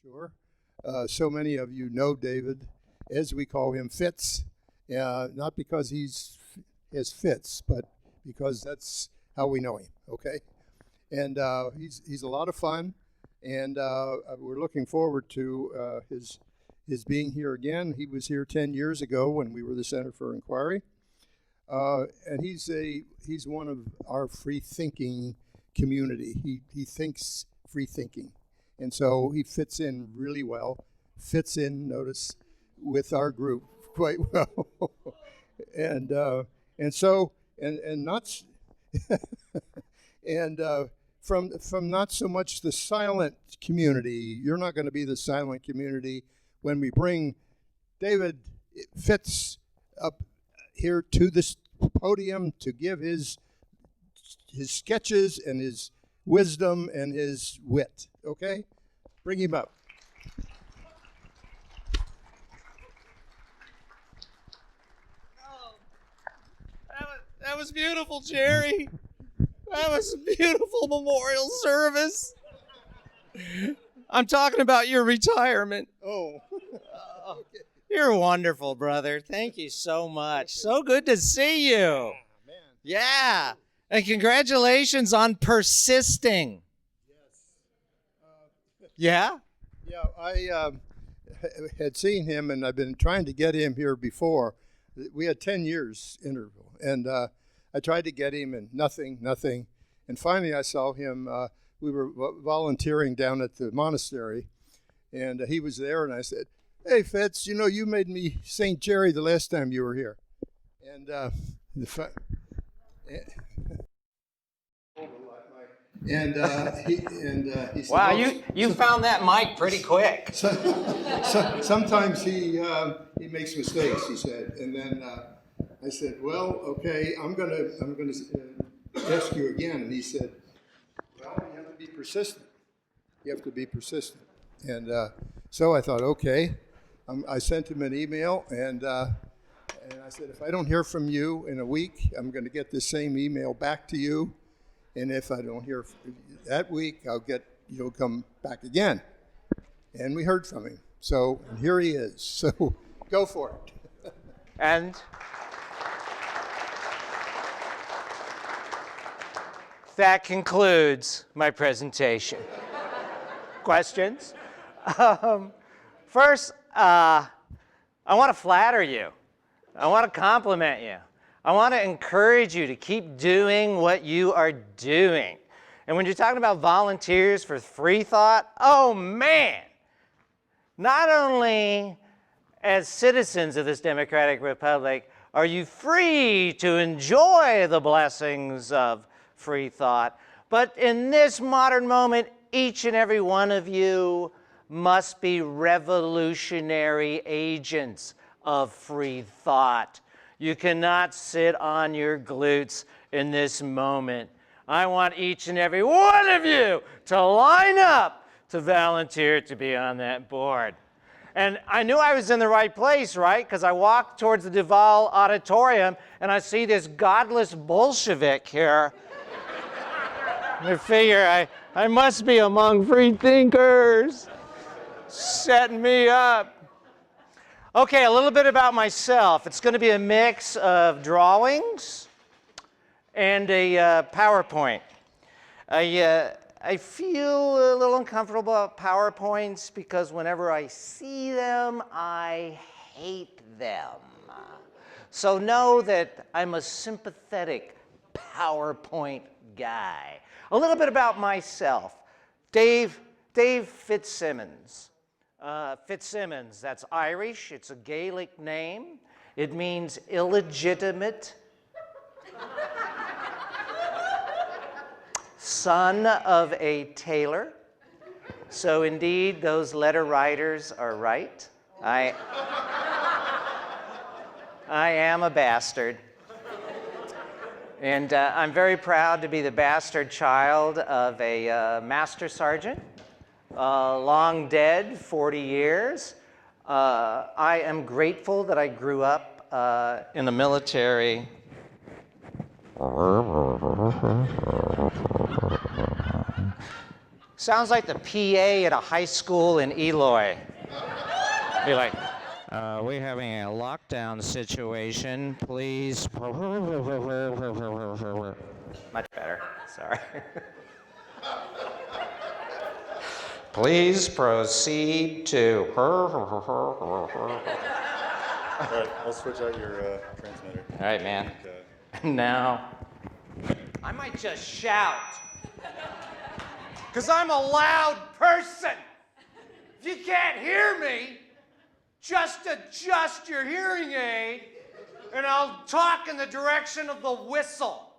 Sure. So many of you know David, as we call him, Fitz. Not because has fits, but because that's how we know him. Okay, and he's a lot of fun, and we're looking forward to his being here again. He was here 10 years ago when we were the Center for Inquiry, and he's one of our free thinking community. He thinks free thinking. And so he fits in really well, notice, with our group quite well. and not and from not so much the silent community. You're not going to be the silent community when we bring David Fitz up here to this podium to give his sketches and his wisdom and his wit. Okay? Bring him up. Oh, that was beautiful, Jerry. That was a beautiful memorial service. I'm talking about your retirement. Oh. Okay. You're wonderful, brother. Thank you so much. So good to see you. Oh, man. Yeah. And congratulations on persisting. Yes. Yeah? Yeah, I had seen him, and I've been trying to get him here before. We had 10 years interval, and I tried to get him, and nothing. And finally I saw him. We were volunteering down at the monastery, and he was there, and I said, "Hey, Fitz, you made me St. Jerry the last time you were here." And he said, Wow, you found that mic pretty quick. Sometimes he makes mistakes, he said, and then I said, "Well, okay, I'm gonna ask you again." And he said, "Well, you have to be persistent. You have to be persistent." And so I thought, okay, I sent him an email, and I said, "If I don't hear from you in a week, I'm going to get the same email back to you. And if I don't hear that week, you'll come back again." And we heard from him. So here he is. So go for it. And that concludes my presentation. Questions? First, I want to flatter you. I want to compliment you. I want to encourage you to keep doing what you are doing. And when you're talking about volunteers for free thought, oh man, not only as citizens of this democratic republic are you free to enjoy the blessings of free thought, but in this modern moment, each and every one of you must be revolutionary agents of free thought. You cannot sit on your glutes in this moment. I want each and every one of you to line up to volunteer to be on that board. And I knew I was in the right place, right? Because I walked towards the Duval Auditorium and I see this godless Bolshevik here. I figure I must be among free thinkers, setting me up. Okay, a little bit about myself. It's going to be a mix of drawings and a PowerPoint. I feel a little uncomfortable about PowerPoints because whenever I see them, I hate them. So know that I'm a sympathetic PowerPoint guy. A little bit about myself. Dave Fitzsimmons. Fitzsimmons, that's Irish. It's a Gaelic name. It means illegitimate son of a tailor. So indeed, those letter writers are right. I am a bastard. And I'm very proud to be the bastard child of a master sergeant. Long dead, 40 years. I am grateful that I grew up in the military. Sounds like the PA at a high school in Eloy. Be like, we're having a lockdown situation, please. Much better, sorry. Please proceed to. All right, I'll switch out your transmitter. All right, man. Now, I might just shout, because I'm a loud person. If you can't hear me, just adjust your hearing aid, and I'll talk in the direction of the whistle.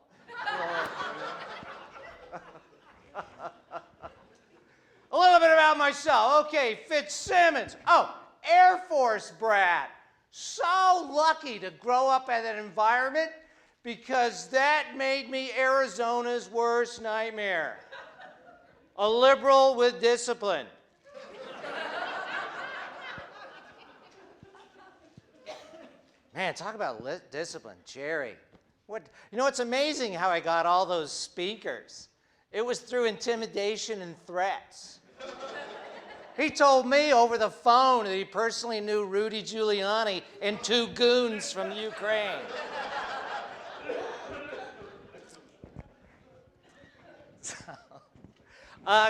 A little bit about myself. Okay, Fitzsimmons. Oh, Air Force brat. So lucky to grow up in that environment because that made me Arizona's worst nightmare. A liberal with discipline. Man, talk about discipline, Jerry. You know, it's amazing how I got all those speakers. It was through intimidation and threats. He told me over the phone that he personally knew Rudy Giuliani and 2 goons from Ukraine.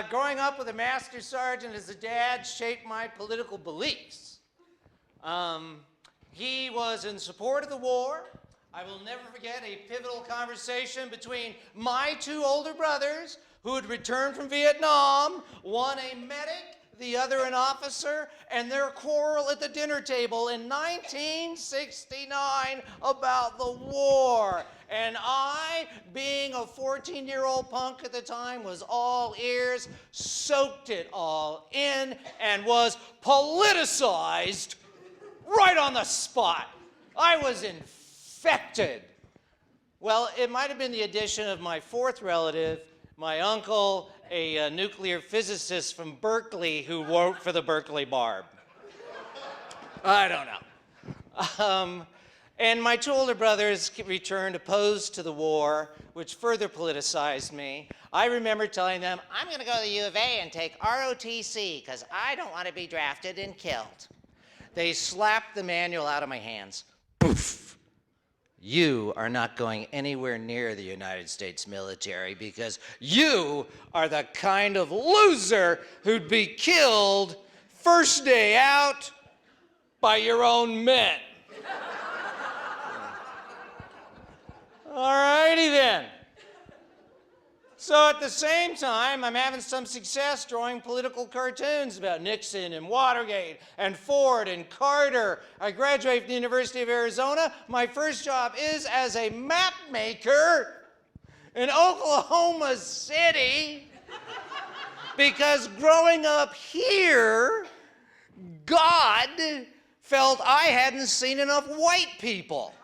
Growing up with a master sergeant as a dad shaped my political beliefs. He was in support of the war. I will never forget a pivotal conversation between my 2 older brothers who had returned from Vietnam, one a medic, the other an officer, and their quarrel at the dinner table in 1969 about the war. And I, being a 14-year-old punk at the time, was all ears, soaked it all in, and was politicized right on the spot. I was infected. Well, it might have been the addition of my 4th relative, my uncle, a nuclear physicist from Berkeley who worked for the Berkeley Barb. I don't know. And my 2 older brothers returned opposed to the war, which further politicized me. I remember telling them, I'm going to go to the U of A and take ROTC because I don't want to be drafted and killed. They slapped the manual out of my hands. Poof. You are not going anywhere near the United States military because you are the kind of loser who'd be killed first day out by your own men. All righty then. So at the same time, I'm having some success drawing political cartoons about Nixon and Watergate and Ford and Carter. I graduated from the University of Arizona. My first job is as a map maker in Oklahoma City because growing up here, God felt I hadn't seen enough white people.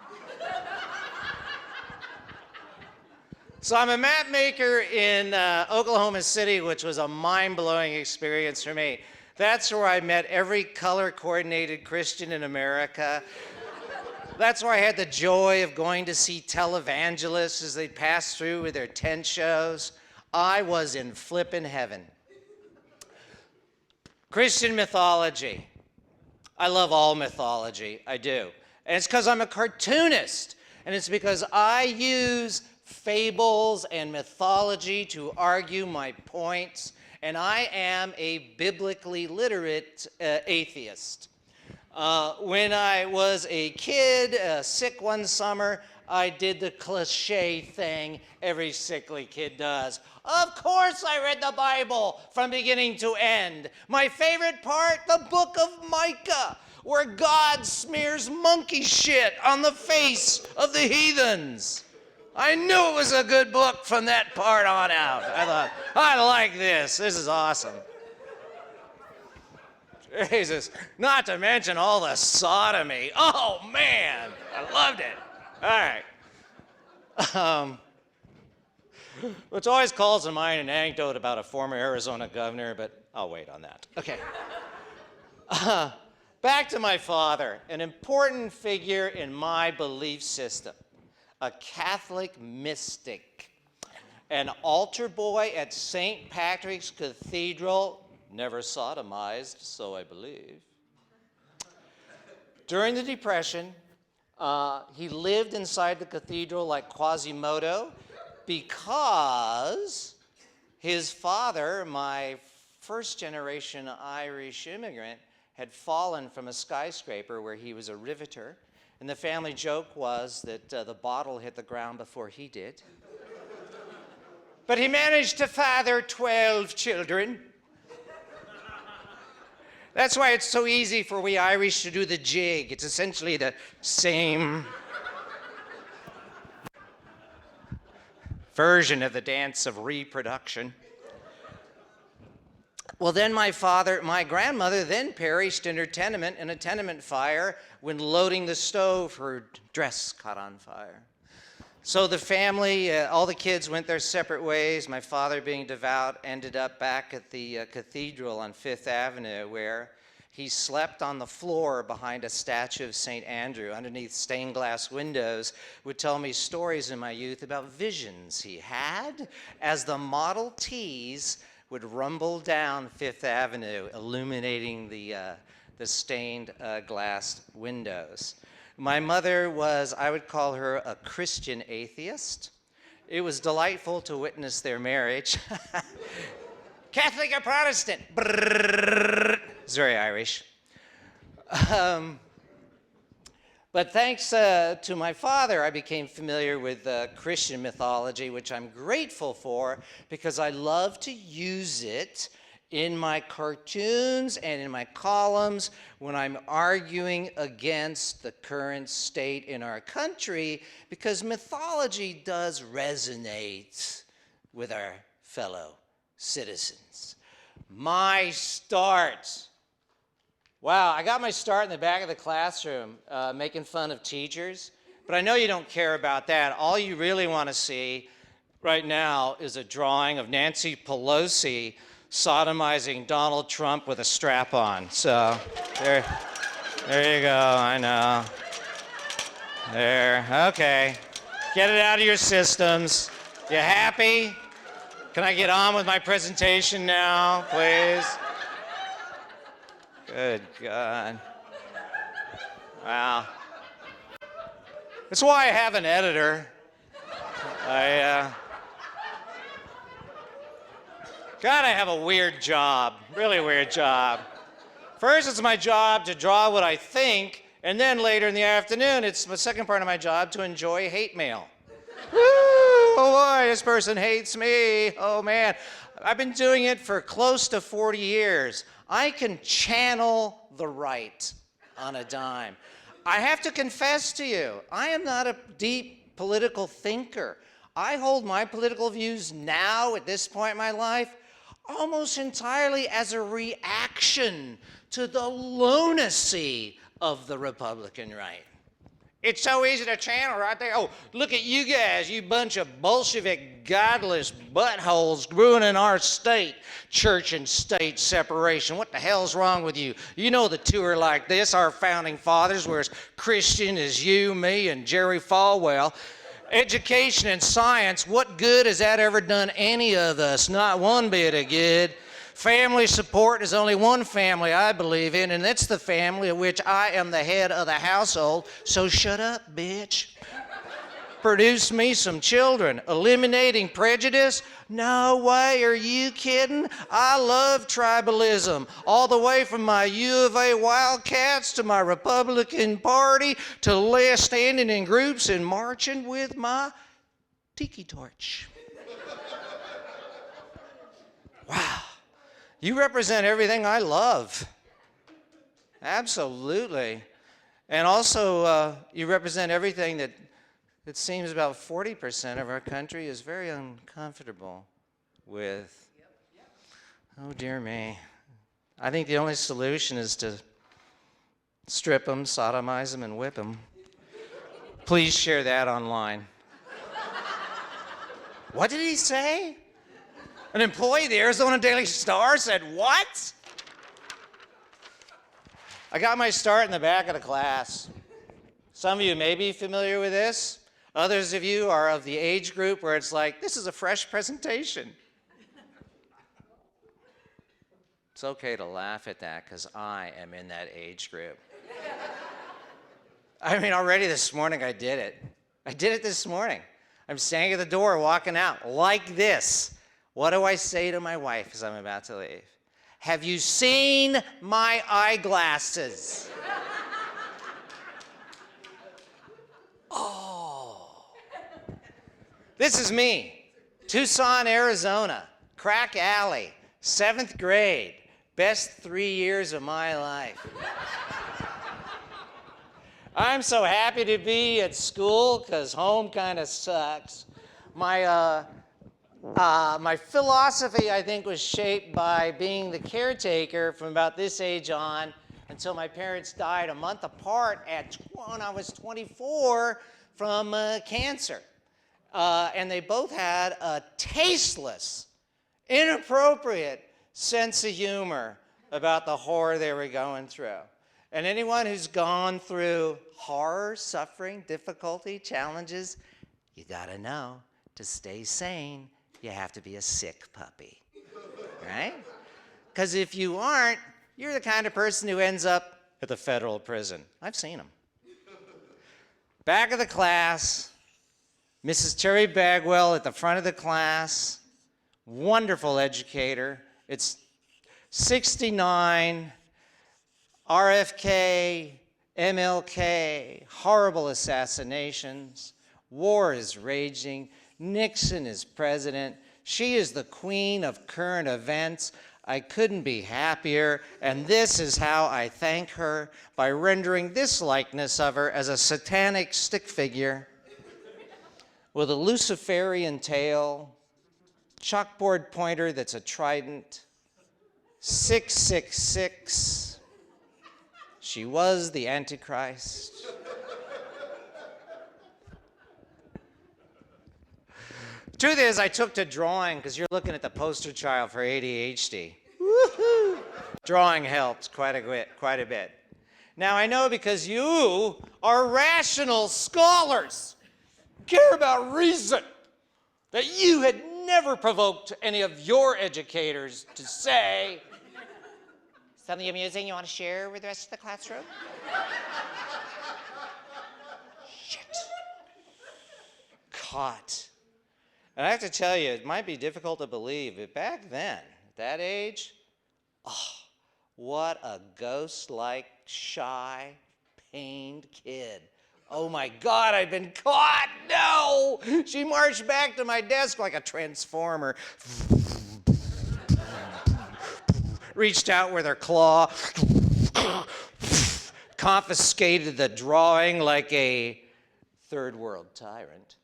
So I'm a map maker in Oklahoma City, which was a mind-blowing experience for me. That's where I met every color-coordinated Christian in America. That's where I had the joy of going to see televangelists as they passed through with their tent shows. I was in flippin' heaven. Christian mythology. I love all mythology, I do. And it's because I'm a cartoonist. And it's because I use fables and mythology to argue my points, and I am a biblically literate atheist. When I was a kid, sick one summer, I did the cliche thing every sickly kid does. Of course I read the Bible from beginning to end. My favorite part, the book of Micah, where God smears monkey shit on the face of the heathens. I knew it was a good book from that part on out. I thought, I like this. This is awesome. Jesus. Not to mention all the sodomy. Oh, man. I loved it. All right. Which always calls to mind an anecdote about a former Arizona governor, but I'll wait on that. Okay. Back to my father, an important figure in my belief system. A Catholic mystic. an altar boy at St. Patrick's Cathedral, never sodomized, so I believe. During the Depression, he lived inside the cathedral like Quasimodo because his father, my first generation Irish immigrant, had fallen from a skyscraper where he was a riveter. And the family joke was that the bottle hit the ground before he did. But he managed to father 12 children. That's why it's so easy for we Irish to do the jig. It's essentially the same version of the dance of reproduction. Well, then my grandmother then perished in her tenement in a tenement fire when loading the stove. Her dress caught on fire. So the family, all the kids went their separate ways. My father, being devout, ended up back at the cathedral on Fifth Avenue, where he slept on the floor behind a statue of St. Andrew underneath stained glass windows, would tell me stories in my youth about visions he had as the Model Ts would rumble down Fifth Avenue, illuminating the stained glass windows. My mother was, I would call her a Christian atheist. It was delightful to witness their marriage. Catholic or Protestant? Brrr. It's very Irish. But thanks to my father, I became familiar with Christian mythology, which I'm grateful for because I love to use it in my cartoons and in my columns when I'm arguing against the current state in our country, because mythology does resonate with our fellow citizens. My start. Wow, I got my start in the back of the classroom making fun of teachers, but I know you don't care about that. All you really want to see right now is a drawing of Nancy Pelosi sodomizing Donald Trump with a strap on. So there you go. I know. There. Okay. Get it out of your systems. You happy? Can I get on with my presentation now, please? Good God. Wow. That's why I have an editor. God, I have a weird job, really weird job. First, it's my job to draw what I think, and then later in the afternoon, it's the second part of my job to enjoy hate mail. Woo! Oh boy, this person hates me. Oh man. I've been doing it for close to 40 years. I can channel the right on a dime. I have to confess to you, I am not a deep political thinker. I hold my political views now, at this point in my life, almost entirely as a reaction to the lunacy of the Republican right. It's so easy to channel right there. Oh, look at you guys, you bunch of Bolshevik, godless buttholes ruining our state. Church and state separation. What the hell's wrong with you? You know the two are like this. Our founding fathers were as Christian as you, me, and Jerry Falwell. Education and science, what good has that ever done any of us? Not one bit of good. Family support is only one family I believe in, and it's the family of which I am the head of the household. So shut up, bitch. Produce me some children. Eliminating prejudice? No way, are you kidding? I love tribalism. All the way from my U of A Wildcats to my Republican Party to standing in groups and marching with my tiki torch. Wow. You represent everything I love. Absolutely. And also, you represent everything that it seems about 40% of our country is very uncomfortable with. Oh, dear me. I think the only solution is to strip them, sodomize them, and whip them. Please share that online. What did he say? An employee of the Arizona Daily Star said, what? I got my start in the back of the class. Some of you may be familiar with this. Others of you are of the age group where it's like, this is a fresh presentation. It's okay to laugh at that because I am in that age group. I mean, already this morning I did it. I did it this morning. I'm standing at the door walking out like this. What do I say to my wife as I'm about to leave? Have you seen my eyeglasses? Oh. This is me, Tucson, Arizona, crack alley, 7th grade, best 3 years of my life. I'm so happy to be at school because home kind of sucks. My philosophy, I think, was shaped by being the caretaker from about this age on until my parents died a month apart when I was 24 from cancer. And they both had a tasteless, inappropriate sense of humor about the horror they were going through. And anyone who's gone through horror, suffering, difficulty, challenges, you gotta know, to stay sane, you have to be a sick puppy, right? Because if you aren't, you're the kind of person who ends up at the federal prison. I've seen them. Back of the class, Mrs. Terry Bagwell at the front of the class, wonderful educator. It's 69, RFK, MLK, horrible assassinations, war is raging, Nixon is president, she is the queen of current events. I couldn't be happier, and this is how I thank her, by rendering this likeness of her as a satanic stick figure with a Luciferian tail, chalkboard pointer that's a trident, 666. She was the Antichrist. Truth is, I took to drawing because you're looking at the poster child for ADHD. Woohoo! Drawing helped quite a bit. Now I know because you are rational scholars, care about reason, that you had never provoked any of your educators to say, something amusing you want to share with the rest of the classroom? Shit. Caught. And I have to tell you, it might be difficult to believe, but back then, at that age, oh, what a ghost-like, shy, pained kid. Oh my God, I've been caught! No! She marched back to my desk like a transformer. Reached out with her claw, confiscated the drawing like a third world tyrant.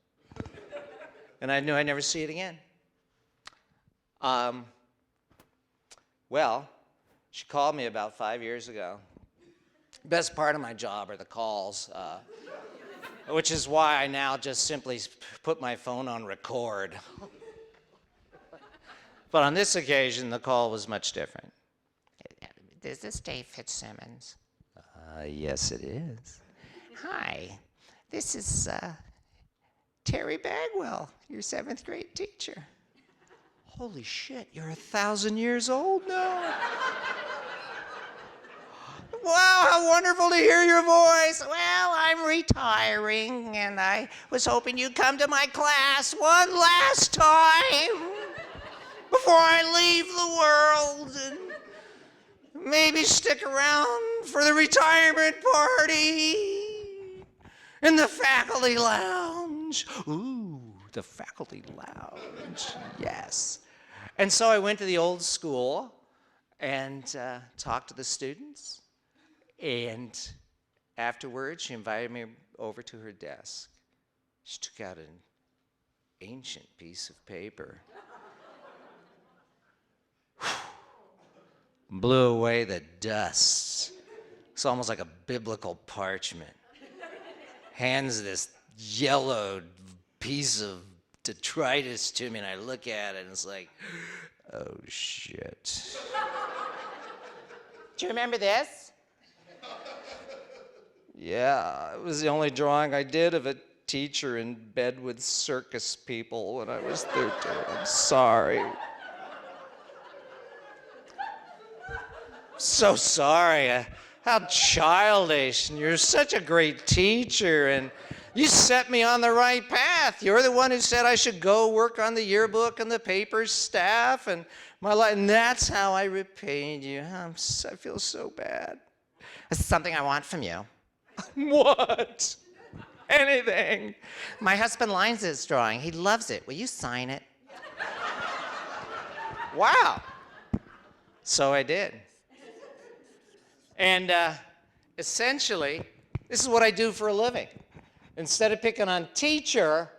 And I knew I'd never see it again. Well, she called me about 5 years ago. Best part of my job are the calls, which is why I now just simply put my phone on record. But on this occasion, the call was much different. Is this Dave Fitzsimmons? Yes, it is. Hi, this is Terry Bagwell, your 7th grade teacher. Holy shit, you're 1,000 years old now? Wow, how wonderful to hear your voice. Well, I'm retiring, and I was hoping you'd come to my class one last time before I leave the world, and maybe stick around for the retirement party in the faculty lounge. Ooh, the faculty lounge, yes. And so I went to the old school and talked to the students. And afterwards, she invited me over to her desk. She took out an ancient piece of paper. Blew away the dust. It's almost like a biblical parchment. Hands this yellowed piece of detritus to me, and I look at it, and it's like, oh, shit. Do you remember this? Yeah, it was the only drawing I did of a teacher in bed with circus people when I was 13. I'm sorry. So sorry. How childish. And you're such a great teacher. And you set me on the right path. You're the one who said I should go work on the yearbook and the paper staff and my life. And that's how I repaid you. I feel so bad. It's something I want from you. What? Anything. My husband lines this drawing. He loves it. Will you sign it? Wow. So I did. And essentially, this is what I do for a living. Instead of picking on teacher,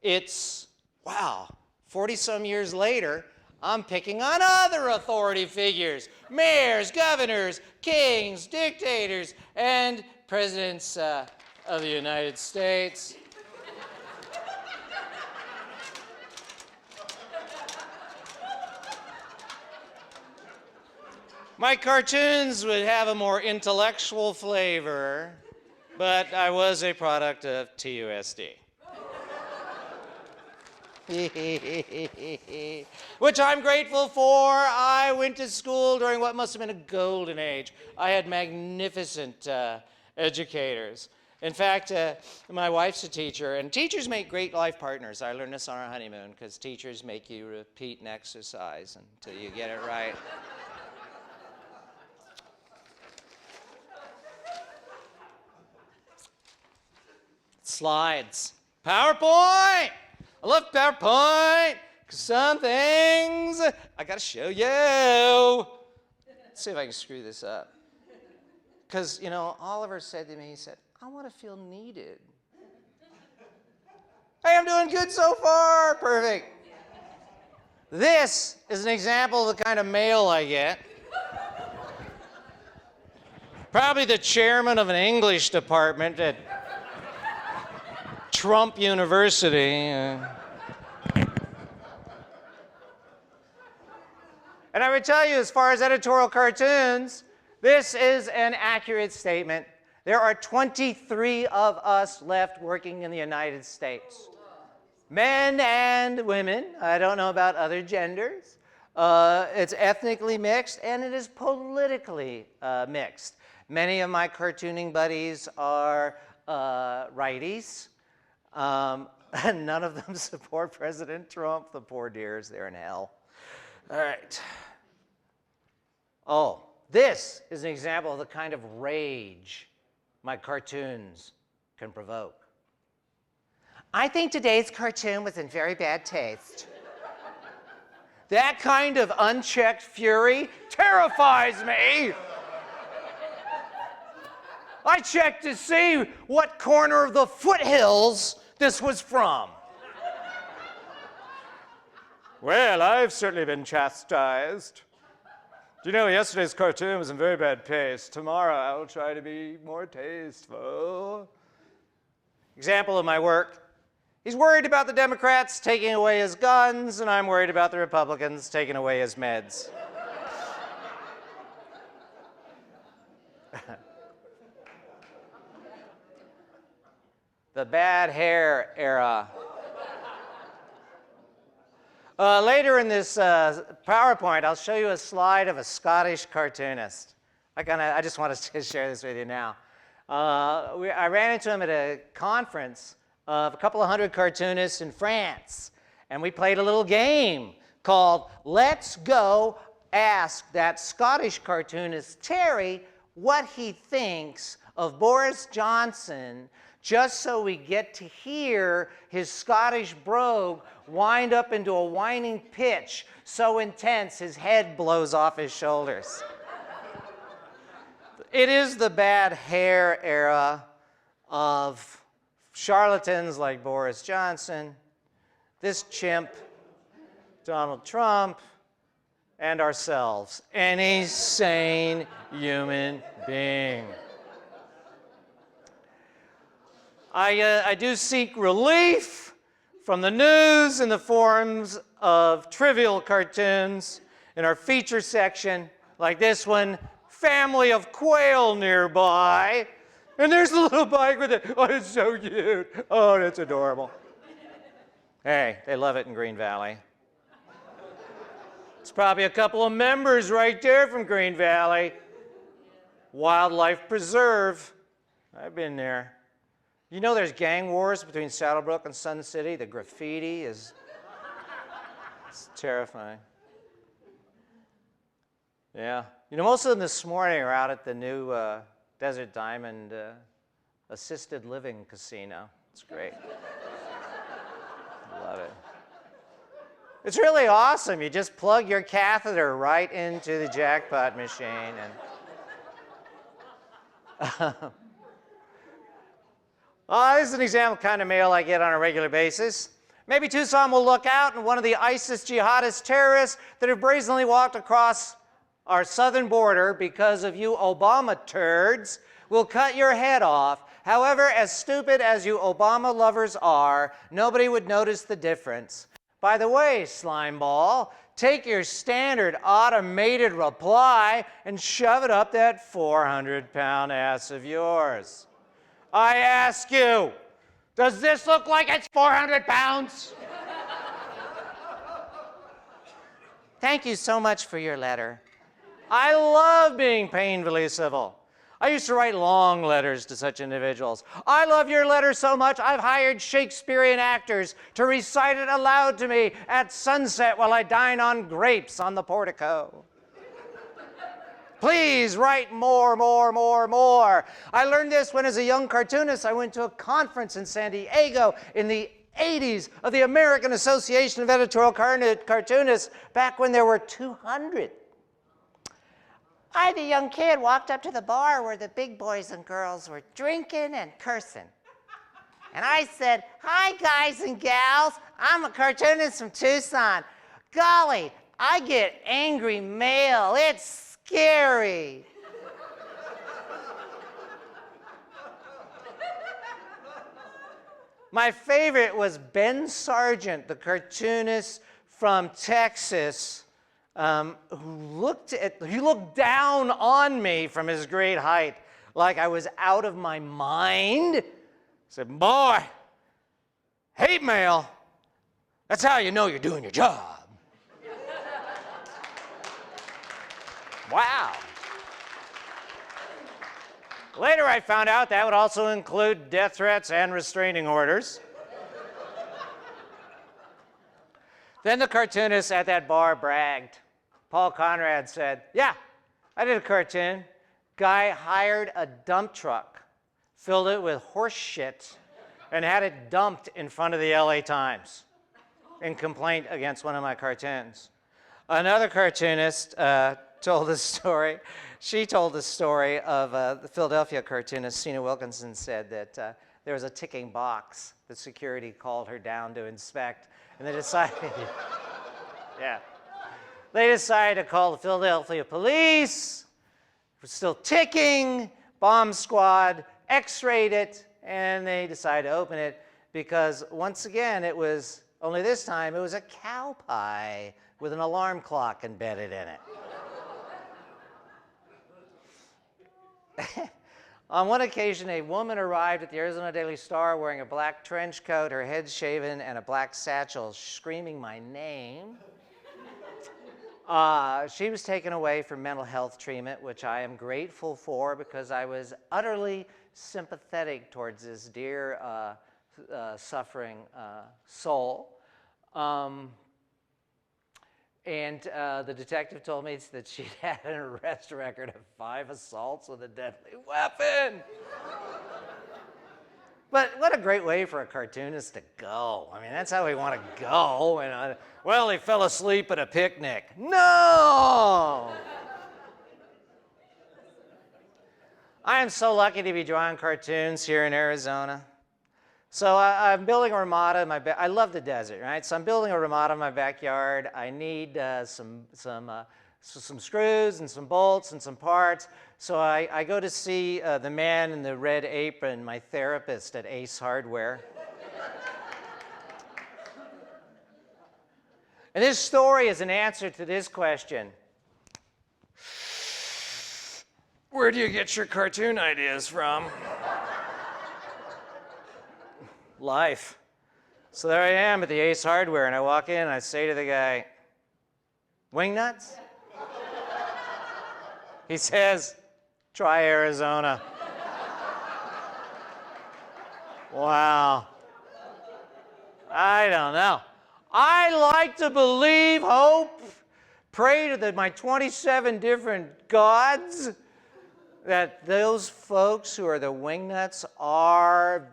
it's, wow, 40-some years later, I'm picking on other authority figures, mayors, governors, kings, dictators, and presidents of the United States. My cartoons would have a more intellectual flavor, but I was a product of TUSD. Which I'm grateful for. I went to school during what must have been a golden age. I had magnificent educators. In fact, my wife's a teacher, and teachers make great life partners. I learned this on our honeymoon, because teachers make you repeat an exercise until you get it right. Slides. PowerPoint! I love PowerPoint, because some things I gotta show you. Let's see if I can screw this up. Because, you know, Oliver said to me, he said, I want to feel needed. Hey, I'm doing good so far. Perfect. This is an example of the kind of mail I get. Probably the chairman of an English department at Trump University. And I would tell you, as far as editorial cartoons, this is an accurate statement. There are 23 of us left working in the United States. Men and women. I don't know about other genders. It's ethnically mixed, and it is politically mixed. Many of my cartooning buddies are righties. And none of them support President Trump. The poor dears, they're in hell. All right. Oh, this is an example of the kind of rage my cartoons can provoke. I think today's cartoon was in very bad taste. That kind of unchecked fury terrifies me. I checked to see what corner of the foothills this was from. Well, I've certainly been chastised. Do you know, yesterday's cartoon was in very bad taste. Tomorrow I'll try to be more tasteful. Example of my work. He's worried about the Democrats taking away his guns, and I'm worried about the Republicans taking away his meds. The bad hair era. Later in this PowerPoint, I'll show you a slide of a Scottish cartoonist. I just want to share this with you now. I ran into him at a conference of a couple of hundred cartoonists in France, and we played a little game called Let's Go Ask That Scottish Cartoonist Terry what he thinks of Boris Johnson, just so we get to hear his Scottish brogue wind up into a whining pitch so intense his head blows off his shoulders. It is the bad hair era of charlatans like Boris Johnson, this chimp, Donald Trump, and ourselves, any sane human being. I do seek relief from the news in the forms of trivial cartoons in our feature section, like this one, family of quail nearby, And there's the little bike with it. Oh, it's so cute. Oh, that's adorable. Hey, they love it in Green Valley. It's probably a couple of members right there from Green Valley. Wildlife Preserve. I've been there. You know there's gang wars between Saddlebrook and Sun City? The graffiti is it's terrifying. Yeah. You know, most of them this morning are out at the new Desert Diamond assisted living casino. It's great. Love it. It's really awesome. You just plug your catheter right into the jackpot machine and this is an example of the kind of mail I get on a regular basis. Maybe Tucson will look out and one of the ISIS jihadist terrorists that have brazenly walked across our southern border because of you Obama turds will cut your head off. However, as stupid as you Obama lovers are, nobody would notice the difference. By the way, slimeball, take your standard automated reply and shove it up that 400-pound ass of yours. I ask you, does this look like it's 400 pounds? Thank you so much for your letter. I love being painfully civil. I used to write long letters to such individuals. I love your letter so much, I've hired Shakespearean actors to recite it aloud to me at sunset while I dine on grapes on the portico. Please write more, more, more, more. I learned this when, as a young cartoonist, I went to a conference in San Diego in the 80s of the American Association of Editorial Cartoonists, back when there were 200. I, the young kid, walked up to the bar where the big boys and girls were drinking and cursing. And I said, "Hi, guys and gals. I'm a cartoonist from Tucson. Golly, I get angry mail. It's scary." My favorite was Ben Sargent, the cartoonist from Texas, who looked down on me from his great height like I was out of my mind. He said, "Boy, hate mail. That's how you know you're doing your job." Wow. Later I found out that would also include death threats and restraining orders. Then the cartoonist at that bar bragged. Paul Conrad said, "Yeah, I did a cartoon. Guy hired a dump truck, filled it with horse shit, and had it dumped in front of the LA Times in complaint against one of my cartoons." Another cartoonist told the story. She told the story of the Philadelphia cartoonist, Sina Wilkinson, said that there was a ticking box that security called her down to inspect, and they decided, they decided to call the Philadelphia police. It was still ticking. Bomb squad x-rayed it, and they decided to open it because, once again, it was, only this time, it was a cow pie with an alarm clock embedded in it. On one occasion, a woman arrived at the Arizona Daily Star wearing a black trench coat, her head shaven, and a black satchel, screaming my name. She was taken away for mental health treatment, which I am grateful for because I was utterly sympathetic towards this dear suffering soul. And the detective told me that she'd had an arrest record of 5 assaults with a deadly weapon. But what a great way for a cartoonist to go. I mean, that's how we want to go. And well, he fell asleep at a picnic. No! I am so lucky to be drawing cartoons here in Arizona. So I'm building a ramada in my I love the desert, right? So I'm building a ramada in my backyard. I need some screws and some bolts and some parts. So I go to see the man in the red apron, my therapist at Ace Hardware. And this story is an answer to this question. Where do you get your cartoon ideas from? Life. So there I am at the Ace Hardware, and I walk in and I say to the guy, "Wingnuts?" He says, "Try Arizona." Wow. I don't know. I like to believe, hope, pray to my 27 different gods that those folks who are the wingnuts are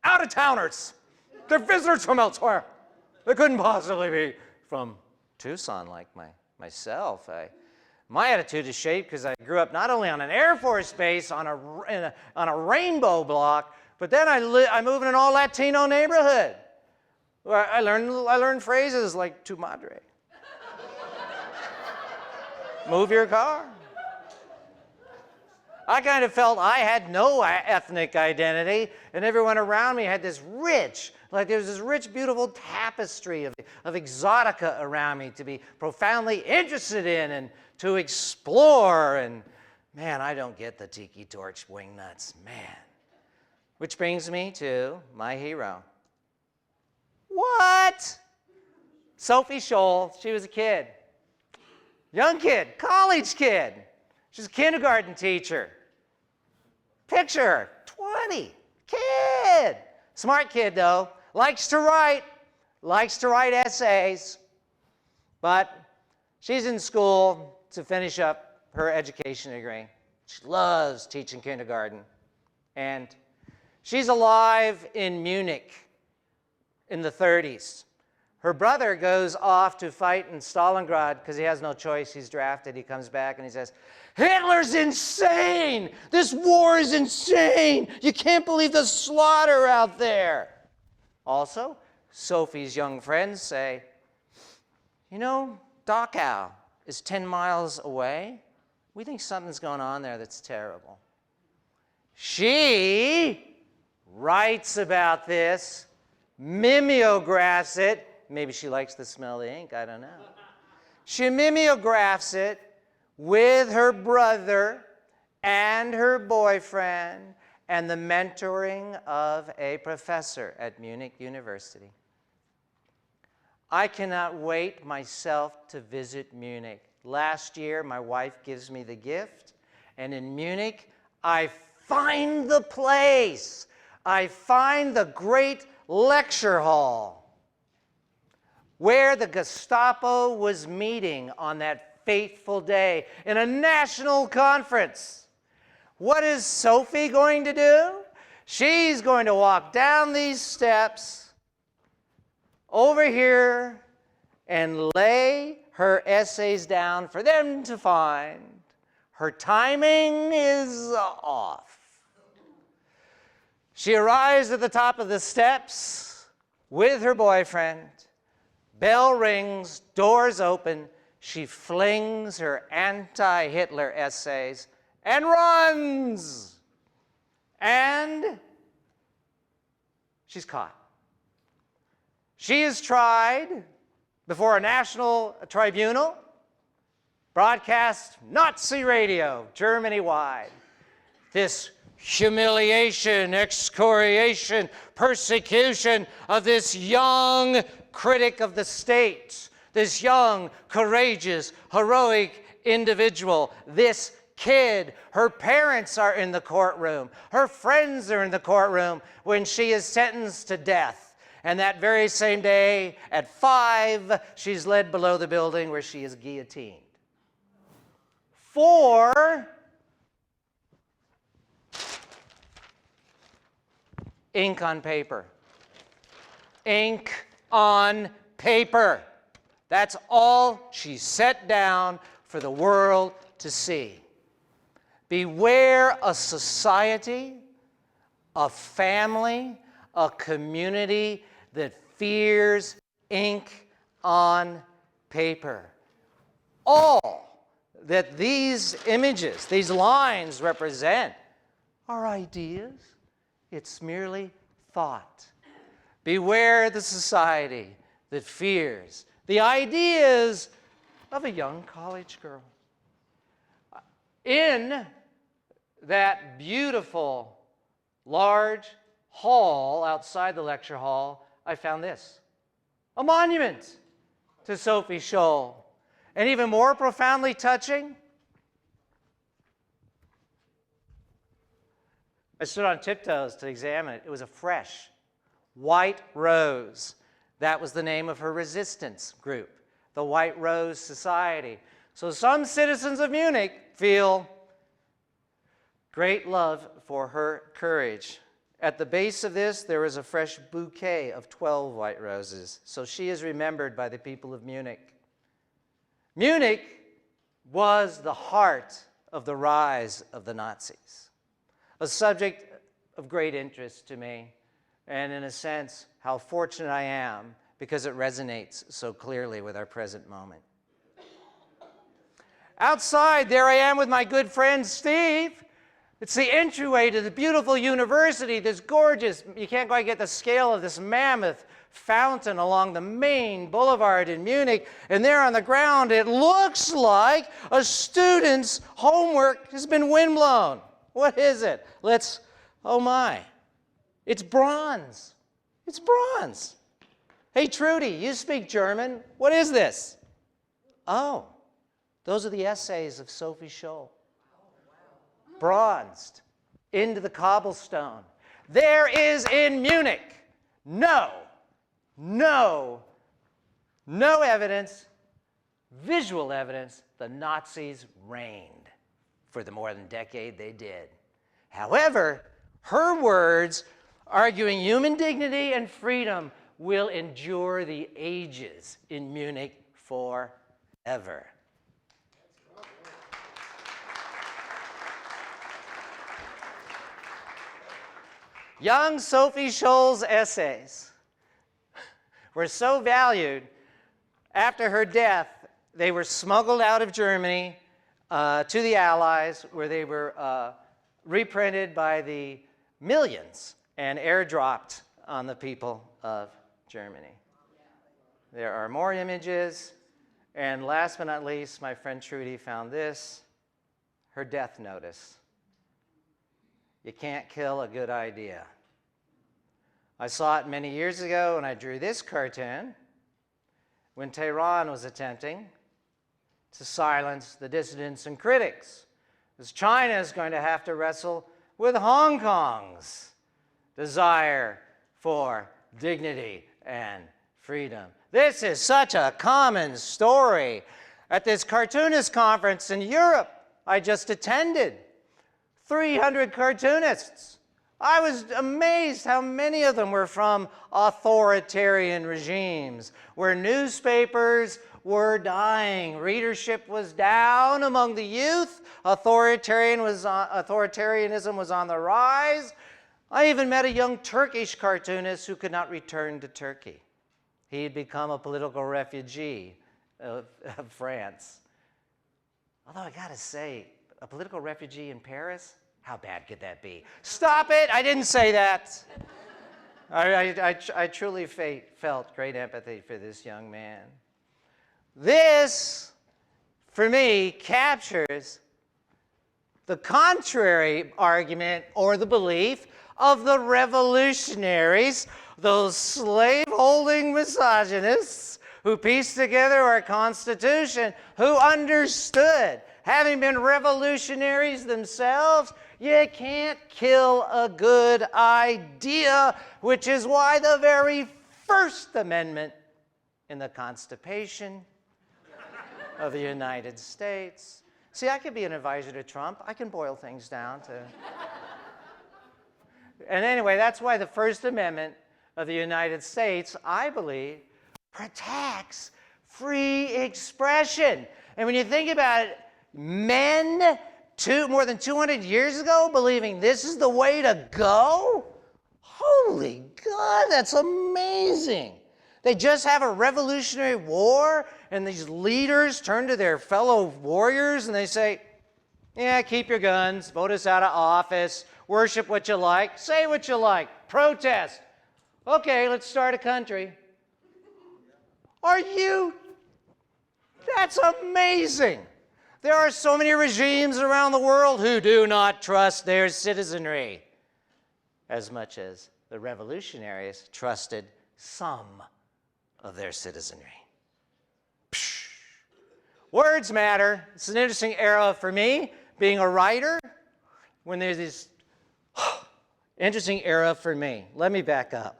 out-of-towners. They're visitors from elsewhere. They couldn't possibly be from Tucson like myself. My attitude is shaped because I grew up not only on an Air Force base on a rainbow block, but then I moved in an all-Latino neighborhood where I learned phrases like "tu madre." Move your car. I kind of felt I had no ethnic identity, and everyone around me had this rich, like there was this rich, beautiful tapestry of exotica around me to be profoundly interested in and to explore. And man, I don't get the tiki torch wingnuts, man. Which brings me to my hero. What? Sophie Scholl. She was a kid. Young kid, college kid. She's a kindergarten teacher. Picture her, 20, kid. Smart kid, though. Likes to write essays. But she's in school to finish up her education degree. She loves teaching kindergarten. And she's alive in Munich in the 30s. Her brother goes off to fight in Stalingrad because he has no choice. He's drafted. He comes back and he says, "Hitler's insane! This war is insane! You can't believe the slaughter out there!" Also, Sophie's young friends say, "You know, Dachau is 10 miles away. We think something's going on there that's terrible." She writes about this, mimeographs it. Maybe she likes the smell of the ink, I don't know. She mimeographs it with her brother and her boyfriend and the mentoring of a professor at Munich University. I cannot wait myself to visit Munich. Last year, my wife gives me the gift, and in Munich, I find the place. I find the great lecture hall where the Gestapo was meeting on that fateful day in a national conference. What is Sophie going to do? She's going to walk down these steps over here and lay her essays down for them to find. Her timing is off. She arrives at the top of the steps with her boyfriend. Bell rings, doors open. She flings her anti-Hitler essays and runs. And she's caught. She is tried before a national tribunal, broadcast Nazi radio, Germany-wide. This humiliation, excoriation, persecution of this young critic of the state, this young, courageous, heroic individual, this kid. Her parents are in the courtroom. Her friends are in the courtroom when she is sentenced to death. And that very same day, at 5, she's led below the building where she is guillotined. For ink on paper. Ink on paper. That's all she set down for the world to see. Beware a society, a family, a community that fears ink on paper. All that these images, these lines represent are ideas. It's merely thought. Beware the society that fears the ideas of a young college girl. In that beautiful, large hall outside the lecture hall, I found this, a monument to Sophie Scholl. And even more profoundly touching, I stood on tiptoes to examine it. It was a fresh, white rose. That was the name of her resistance group, the White Rose Society. So some citizens of Munich feel great love for her courage. At the base of this, there is a fresh bouquet of 12 white roses. So she is remembered by the people of Munich. Munich was the heart of the rise of the Nazis, a subject of great interest to me, and in a sense, how fortunate I am because it resonates so clearly with our present moment. Outside, there I am with my good friend Steve. It's the entryway to the beautiful university, this gorgeous, you can't quite get the scale of this mammoth fountain along the main boulevard in Munich, and there on the ground it looks like a student's homework has been windblown. What is it? Oh my, it's bronze. It's bronze. Hey Trudy, you speak German. What is this? Oh, those are the essays of Sophie Scholl. Bronzed into the cobblestone. There is in Munich no evidence, visual evidence, the Nazis reigned for the more than decade they did. However, her words arguing human dignity and freedom will endure the ages in Munich forever. Young Sophie Scholl's essays were so valued, after her death, they were smuggled out of Germany to the Allies, where they were reprinted by the millions and airdropped on the people of Germany. There are more images, and last but not least, my friend Trudy found this, her death notice. You can't kill a good idea. I saw it many years ago when I drew this cartoon when Tehran was attempting to silence the dissidents and critics, as China is going to have to wrestle with Hong Kong's desire for dignity and freedom. This is such a common story. At this cartoonist conference in Europe I just attended, 300 cartoonists. I was amazed how many of them were from authoritarian regimes, where newspapers were dying, readership was down among the youth, authoritarianism was on the rise. I even met a young Turkish cartoonist who could not return to Turkey. He had become a political refugee of France. Although I gotta say, a political refugee in Paris? How bad could that be? Stop it! I didn't say that. I truly felt great empathy for this young man. This, for me, captures the contrary argument or the belief of the revolutionaries, those slave-holding misogynists who pieced together our Constitution, who understood, having been revolutionaries themselves, you can't kill a good idea, which is why the very First Amendment in the Constitution of the United States. See, I could be an advisor to Trump. I can boil things down to... And anyway, that's why the First Amendment of the United States, I believe, protects free expression. And when you think about it, men more than 200 years ago believing this is the way to go? Holy God, that's amazing. They just have a revolutionary war, and these leaders turn to their fellow warriors and they say, yeah, keep your guns, vote us out of office, worship what you like, say what you like, protest. Okay, let's start a country. That's amazing. There are so many regimes around the world who do not trust their citizenry as much as the revolutionaries trusted some of their citizenry. Psh. Words matter. It's an interesting era for me, being a writer, when there's this interesting era for me. Let me back up.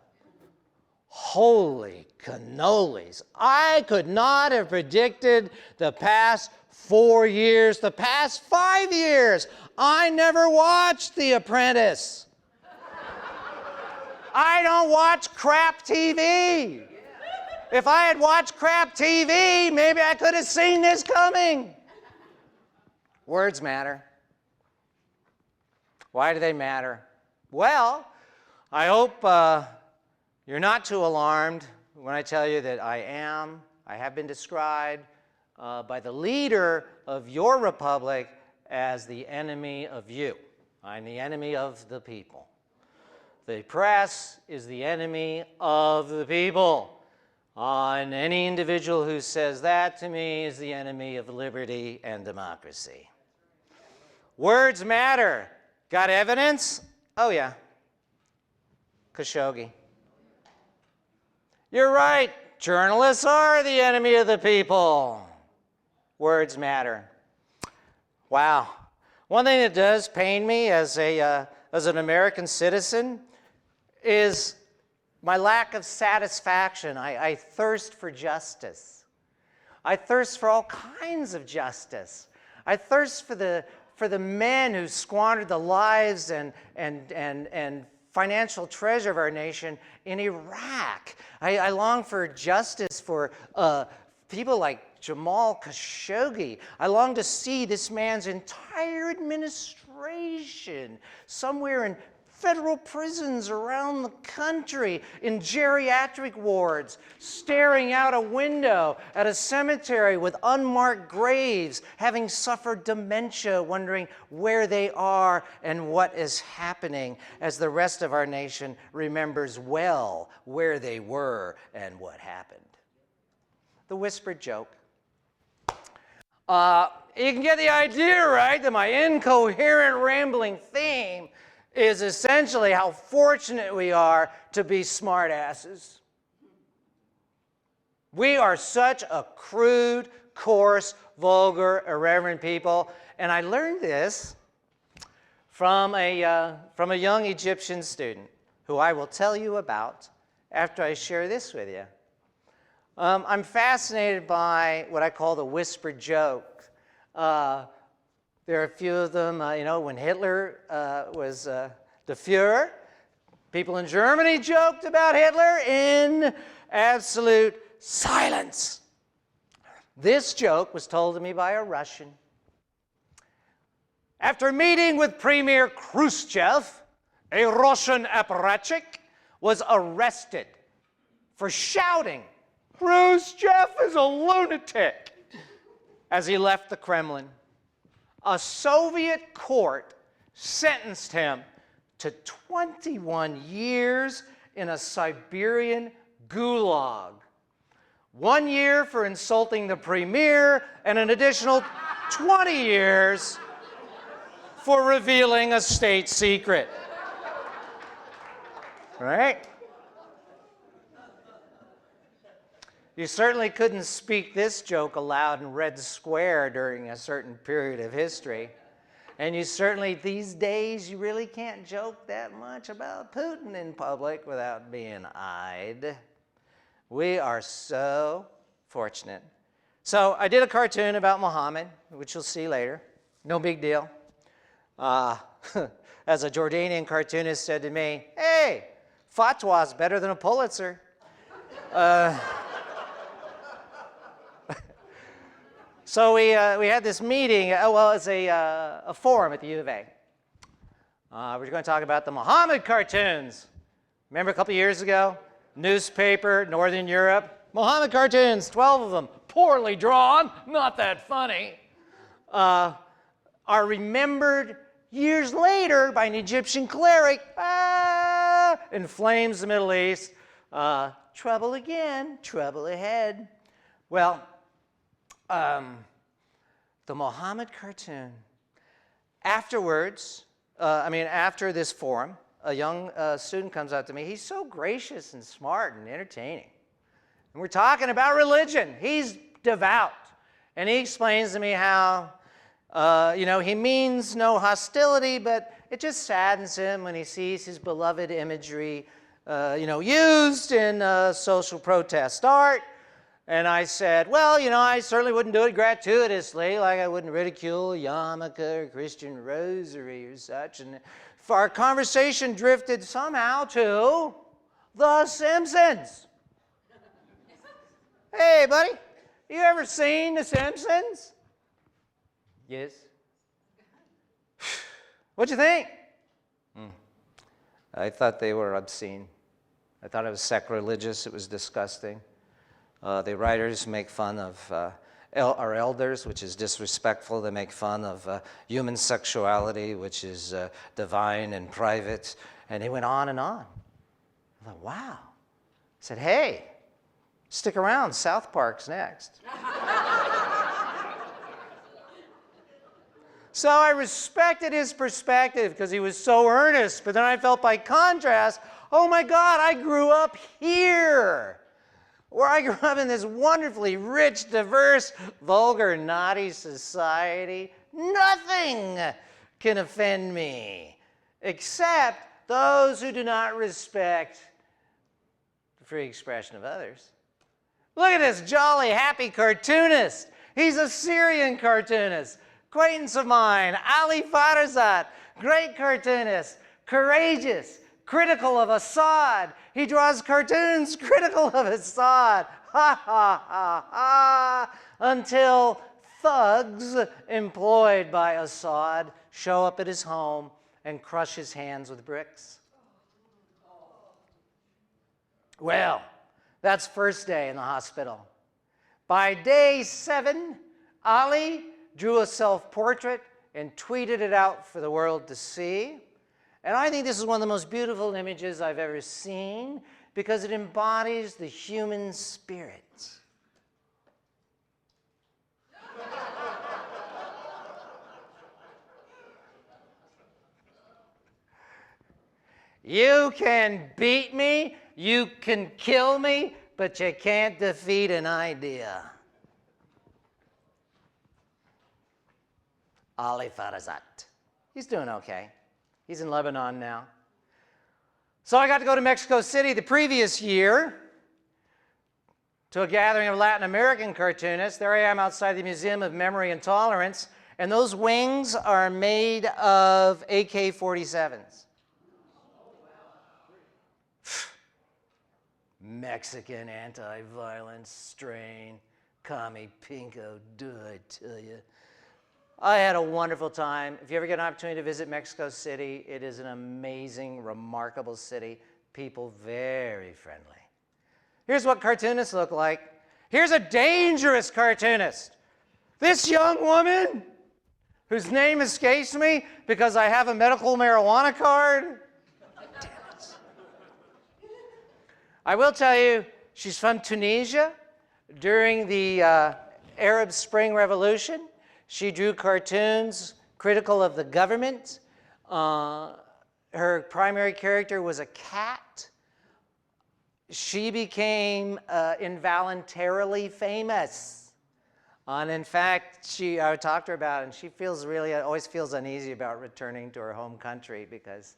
Holy cannolis. I could not have predicted the past 4 years, the past 5 years. I never watched The Apprentice. I don't watch crap TV. If I had watched crap TV, maybe I could have seen this coming. Words matter. Why do they matter? Well, I hope you're not too alarmed when I tell you that I have been described by the leader of your republic as the enemy of you. I'm the enemy of the people. The press is the enemy of the people. And any individual who says that to me is the enemy of liberty and democracy. Words matter. Got evidence? Oh, yeah. Khashoggi. You're right. Journalists are the enemy of the people. Words matter. Wow. One thing that does pain me as an American citizen is my lack of satisfaction. I thirst for justice. I thirst for all kinds of justice. I thirst for the men who squandered the lives and financial treasure of our nation in Iraq. I long for justice for people like Jamal Khashoggi. I long to see this man's entire administration somewhere in federal prisons around the country, in geriatric wards, staring out a window at a cemetery with unmarked graves, having suffered dementia, wondering where they are and what is happening, as the rest of our nation remembers well where they were and what happened. The whispered joke. You can get the idea, right, that my incoherent, rambling theme is essentially how fortunate we are to be smartasses. We are such a crude, coarse, vulgar, irreverent people. And I learned this from a young Egyptian student who I will tell you about after I share this with you. I'm fascinated by what I call the whispered joke. There are a few of them, when Hitler was the Führer, people in Germany joked about Hitler in absolute silence. This joke was told to me by a Russian. After meeting with Premier Khrushchev, a Russian apparatchik was arrested for shouting, "Khrushchev is a lunatic," as he left the Kremlin. A Soviet court sentenced him to 21 years in a Siberian gulag. 1 year for insulting the premier, and an additional 20 years for revealing a state secret. Right? You certainly couldn't speak this joke aloud in Red Square during a certain period of history. And you certainly, these days, you really can't joke that much about Putin in public without being eyed. We are so fortunate. So I did a cartoon about Muhammad, which you'll see later. No big deal. As a Jordanian cartoonist said to me, "Hey, fatwa's better than a Pulitzer." So we had this meeting. It's a forum at the U of A. We're going to talk about the Muhammad cartoons. Remember a couple years ago? Newspaper, Northern Europe. Muhammad cartoons, 12 of them. Poorly drawn, not that funny. Are remembered years later by an Egyptian cleric. Inflames the Middle East. Trouble again, trouble ahead. Well, the Muhammad cartoon. Afterwards, after this forum, a young student comes up to me. He's so gracious and smart and entertaining. And we're talking about religion. He's devout. And he explains to me how, he means no hostility, but it just saddens him when he sees his beloved imagery, used in social protest art. And I said, well, I certainly wouldn't do it gratuitously, like I wouldn't ridicule a yarmulke or Christian rosary or such. And our conversation drifted somehow to The Simpsons. Hey, buddy, you ever seen The Simpsons? Yes. What'd you think? I thought they were obscene. I thought it was sacrilegious. It was disgusting. The writers make fun of our elders, which is disrespectful. They make fun of human sexuality, which is divine and private. And he went on and on. I thought, wow. I said, hey, stick around. South Park's next. So I respected his perspective because he was so earnest. But then I felt by contrast, oh my God, I grew up here. Where I grew up in this wonderfully rich, diverse, vulgar, naughty society. Nothing can offend me except those who do not respect the free expression of others. Look at this jolly, happy cartoonist. He's a Syrian cartoonist. Acquaintance of mine, Ali Farzad, great cartoonist, courageous, critical of Assad. He draws cartoons critical of Assad. Ha, ha, ha, ha. Until thugs employed by Assad show up at his home and crush his hands with bricks. Well, that's first day in the hospital. By day 7, Ali drew a self-portrait and tweeted it out for the world to see. And I think this is one of the most beautiful images I've ever seen because it embodies the human spirit. You can beat me, you can kill me, but you can't defeat an idea. Ali Farzad. He's doing okay. He's in Lebanon now. So I got to go to Mexico City the previous year to a gathering of Latin American cartoonists. There I am outside the Museum of Memory and Tolerance, and those wings are made of AK-47s. Mexican anti-violence strain. Commie pinko, do I tell you. I had a wonderful time. If you ever get an opportunity to visit Mexico City, it is an amazing, remarkable city. People very friendly. Here's what cartoonists look like. Here's a dangerous cartoonist. This young woman, whose name escapes me because I have a medical marijuana card. Damn it. I will tell you, she's from Tunisia. During the Arab Spring Revolution, she drew cartoons critical of the government. Her primary character was a cat. She became involuntarily famous. And in fact, I talked to her about it, and she always feels uneasy about returning to her home country because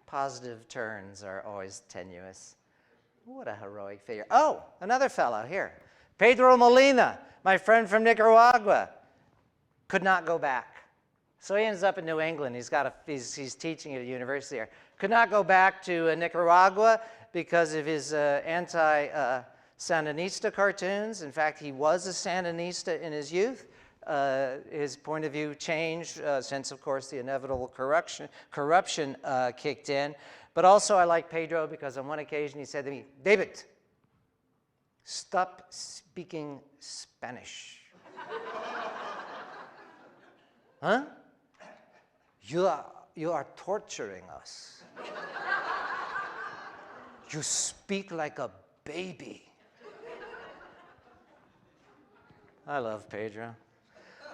positive turns are always tenuous. What a heroic figure. Oh, another fellow here. Pedro Molina, my friend from Nicaragua, could not go back. So he ends up in New England. He's teaching at a university there. Could not go back to Nicaragua because of his anti-Sandinista cartoons. In fact, he was a Sandinista in his youth. His point of view changed since, of course, the inevitable corruption kicked in. But also I like Pedro because on one occasion he said to me, David, stop speaking Spanish. Huh? You are torturing us. You speak like a baby. I love Pedro.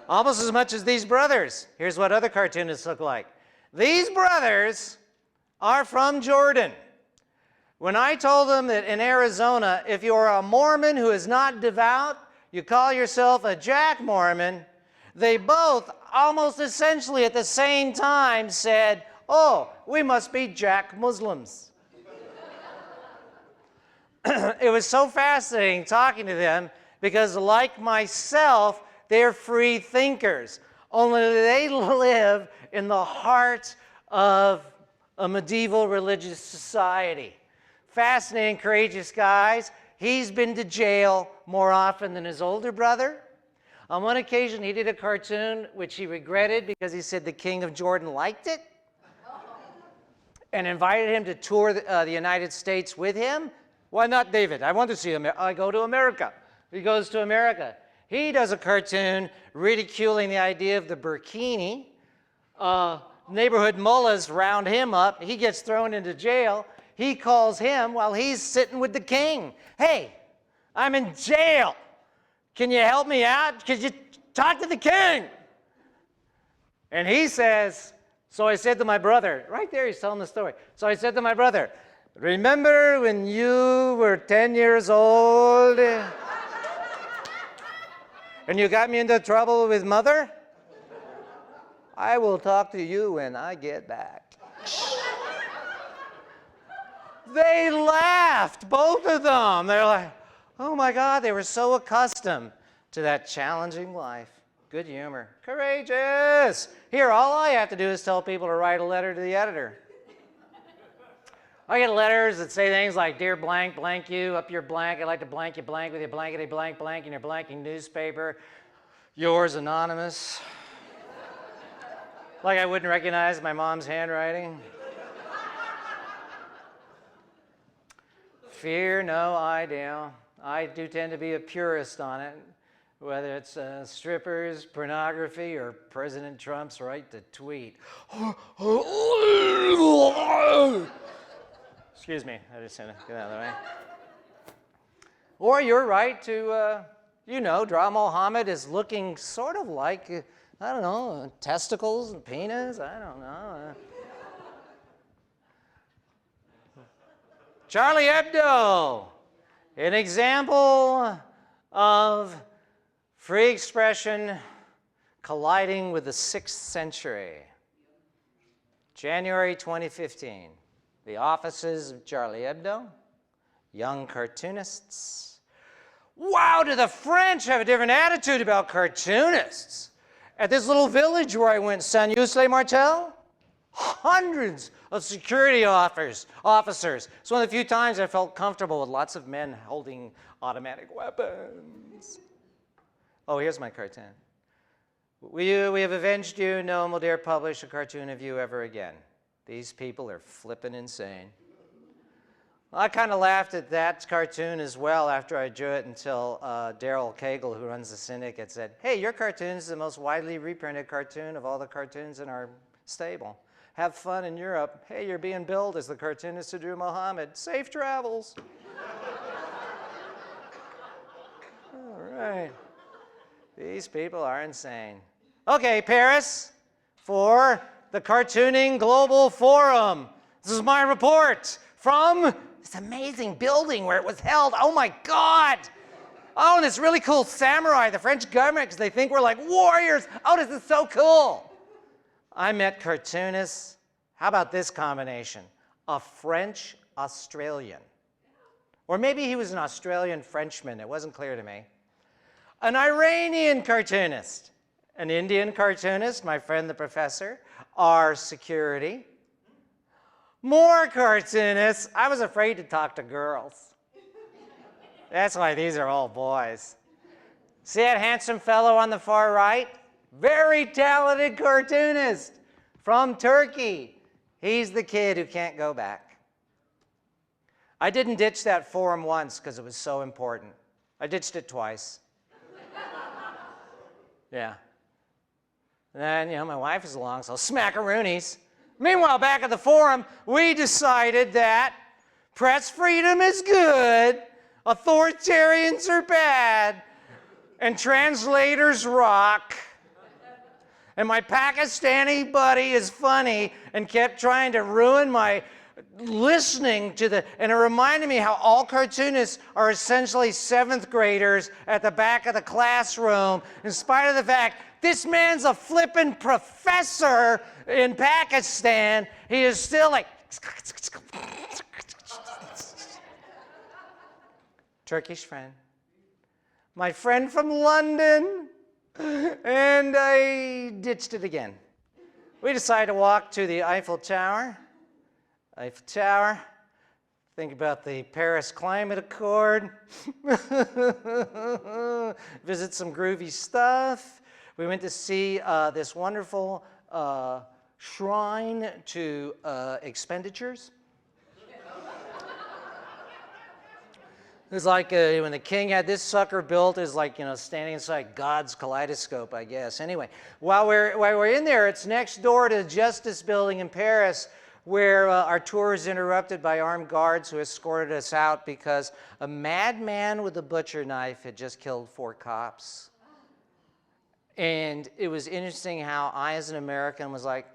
Almost as much as these brothers. Here's what other cartoonists look like. These brothers are from Jordan. When I told them that in Arizona, if you're a Mormon who is not devout, you call yourself a Jack Mormon, they both almost essentially at the same time said, oh, we must be Jack Muslims. It was so fascinating talking to them because like myself, they're free thinkers, only they live in the heart of a medieval religious society. Fascinating, courageous guys. He's been to jail more often than his older brother. On one occasion, he did a cartoon which he regretted because he said the king of Jordan liked it and invited him to tour the United States with him. Why not, David? I want to see America. I go to America. He goes to America. He does a cartoon ridiculing the idea of the burkini. Neighborhood mullahs round him up. He gets thrown into jail. He calls him while he's sitting with the king. Hey, I'm in jail. Can you help me out? Could you talk to the king? And he says, so I said to my brother, right there he's telling the story. So I said to my brother, remember when you were 10 years old and you got me into trouble with mother? I will talk to you when I get back. They laughed, both of them. They're like, oh my God, they were so accustomed to that challenging life. Good humor. Courageous. Here, all I have to do is tell people to write a letter to the editor. I get letters that say things like, dear blank, blank you, up your blank, I'd like to blank you blank with your blankety blank blank in your blanking newspaper. Yours anonymous. Like I wouldn't recognize my mom's handwriting. Fear no idea. I do tend to be a purist on it, whether it's strippers, pornography, or President Trump's right to tweet. Excuse me, I just had to get out of the way. Or your right to, draw Mohammed as looking sort of like, I don't know, testicles and penis, I don't know. Charlie Hebdo, an example of free expression colliding with the 6th century. January 2015, the offices of Charlie Hebdo, young cartoonists. Wow, do the French have a different attitude about cartoonists? At this little village where I went, Saint-Just-les-Martel, hundreds of security officers. It's one of the few times I felt comfortable with lots of men holding automatic weapons. Oh, here's my cartoon. We have avenged you. No one will dare publish a cartoon of you ever again. These people are flippin' insane. I kind of laughed at that cartoon as well after I drew it until Daryl Cagle, who runs the syndicate, said, hey, your cartoon is the most widely reprinted cartoon of all the cartoons in our stable. Have fun in Europe. Hey, you're being billed as the cartoonist who drew Mohammed. Safe travels. All right. These people are insane. Okay, Paris, for the Cartooning Global Forum. This is my report from this amazing building where it was held. Oh my God. Oh, and this really cool samurai, the French government, because they think we're like warriors. Oh, this is so cool. I met cartoonists. How about this combination? A French Australian. Or maybe he was an Australian Frenchman. It wasn't clear to me. An Iranian cartoonist. An Indian cartoonist, my friend the professor. Our security. More cartoonists. I was afraid to talk to girls. That's why these are all boys. See that handsome fellow on the far right? Very talented cartoonist from Turkey. He's the kid who can't go back. I didn't ditch that forum once because it was so important. I ditched it twice. Yeah. And then, my wife is along, so smackaroonies. Meanwhile, back at the forum, we decided that press freedom is good, authoritarians are bad, and translators rock. And my Pakistani buddy is funny and kept trying to ruin my listening to the, and it reminded me how all cartoonists are essentially 7th graders at the back of the classroom, in spite of the fact this man's a flippin' professor in Pakistan. He is still like, Turkish friend. My friend from London. And I ditched it again. We decided to walk to the Eiffel Tower. Eiffel Tower. Think about the Paris Climate Accord. Visit some groovy stuff. We went to see this wonderful shrine to expenditures. It was like when the king had this sucker built, it was like, standing inside God's kaleidoscope, I guess. Anyway, while we're in there, it's next door to the Justice Building in Paris, where our tour was interrupted by armed guards who escorted us out because a madman with a butcher knife had just killed 4 cops. And it was interesting how I, as an American, was like,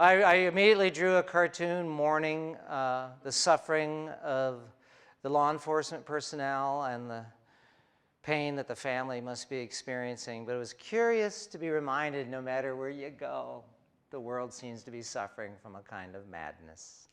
I immediately drew a cartoon mourning the suffering of the law enforcement personnel and the pain that the family must be experiencing. But it was curious to be reminded, no matter where you go, the world seems to be suffering from a kind of madness.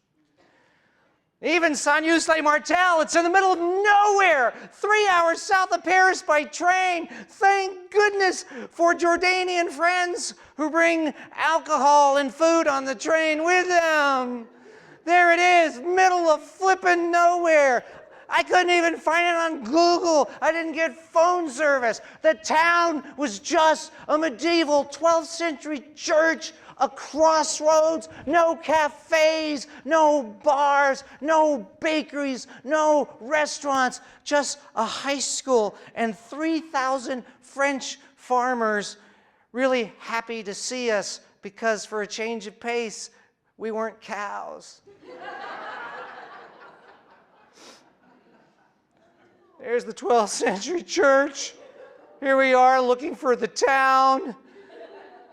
Even Saint-Just-le-Martel, it's in the middle of nowhere, 3 hours south of Paris by train. Thank goodness for Jordanian friends who bring alcohol and food on the train with them. There it is, middle of flippin' nowhere. I couldn't even find it on Google. I didn't get phone service. The town was just a medieval 12th century church, a crossroads, no cafes, no bars, no bakeries, no restaurants, just a high school and 3,000 French farmers really happy to see us because for a change of pace, we weren't cows. There's the 12th century church. Here we are looking for the town.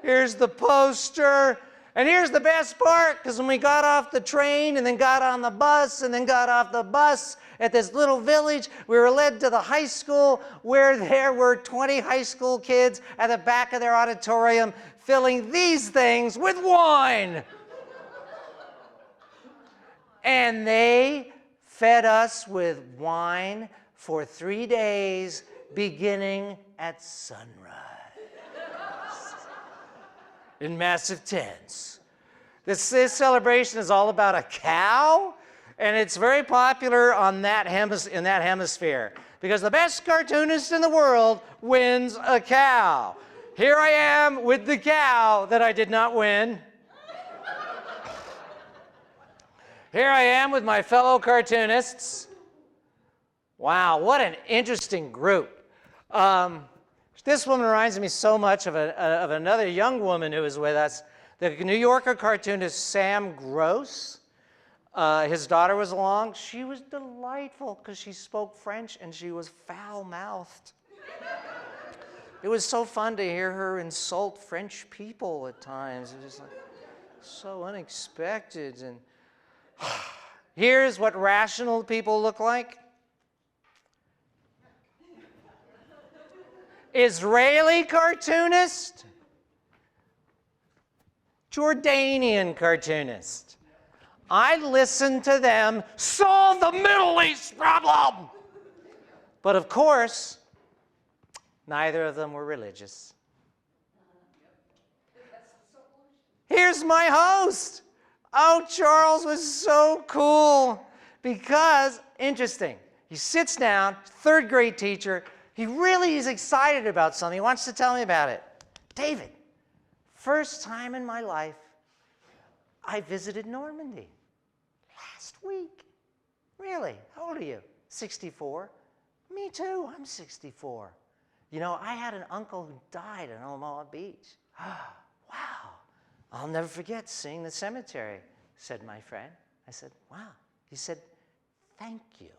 Here's the poster. And here's the best part, because when we got off the train and then got on the bus and then got off the bus at this little village, we were led to the high school where there were 20 high school kids at the back of their auditorium filling these things with wine. And they fed us with wine for 3 days, beginning at sunrise. In massive tents. This celebration is all about a cow, and it's very popular on that in that hemisphere, because the best cartoonist in the world wins a cow. Here I am with the cow that I did not win. Here I am with my fellow cartoonists. Wow, what an interesting group. This woman reminds me so much of another young woman who was with us, the New Yorker cartoonist Sam Gross. His daughter was along. She was delightful because she spoke French and she was foul-mouthed. It was so fun to hear her insult French people at times. It was like so unexpected. And here's what rational people look like. Israeli cartoonist, Jordanian cartoonist. I listened to them solve the Middle East problem. But of course, neither of them were religious. Here's my host. Oh, Charles was so cool because, interesting, he sits down, 3rd grade teacher. He really is excited about something. He wants to tell me about it. David, first time in my life, I visited Normandy last week. Really? How old are you? 64. Me too, I'm 64. You know, I had an uncle who died in Omaha Beach. Wow. I'll never forget seeing the cemetery, said my friend. I said, wow. He said, thank you.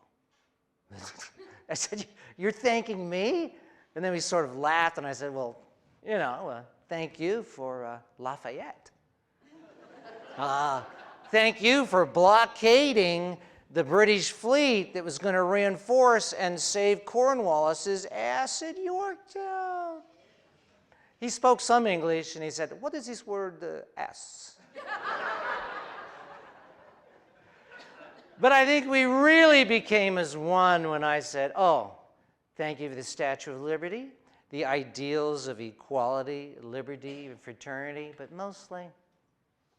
I said, you're thanking me? And then we sort of laughed, and I said, well, thank you for Lafayette. Thank you for blockading the British fleet that was going to reinforce and save Cornwallis's ass at Yorktown. He spoke some English, and he said, what is this word, ass? But I think we really became as one when I said, oh, thank you for the Statue of Liberty, the ideals of equality, liberty, and fraternity, but mostly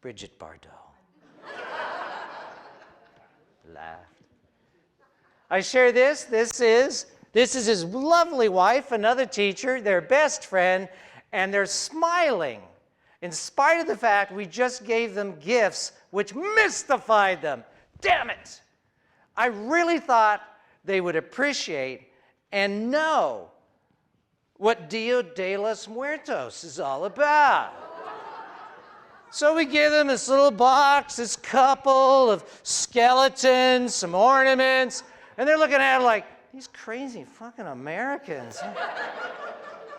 Bridget Bardot. Laughed. I share this. This is his lovely wife, another teacher, their best friend, and they're smiling in spite of the fact we just gave them gifts which mystified them. Damn it! I really thought they would appreciate and know what Dia de los Muertos is all about. So we give them this little box, this couple of skeletons, some ornaments, and they're looking at it like, these crazy fucking Americans.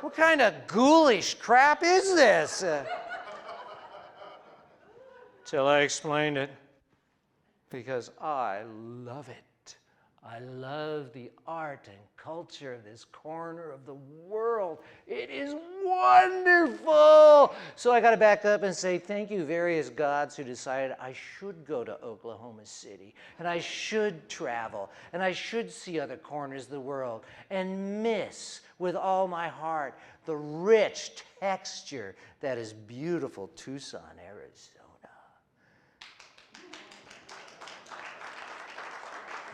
What kind of ghoulish crap is this? Till I explained it. Because I love it. I love the art and culture of this corner of the world. It is wonderful. So I got to back up and say thank you, various gods who decided I should go to Oklahoma City, and I should travel, and I should see other corners of the world, and miss with all my heart the rich texture that is beautiful Tucson, Arizona.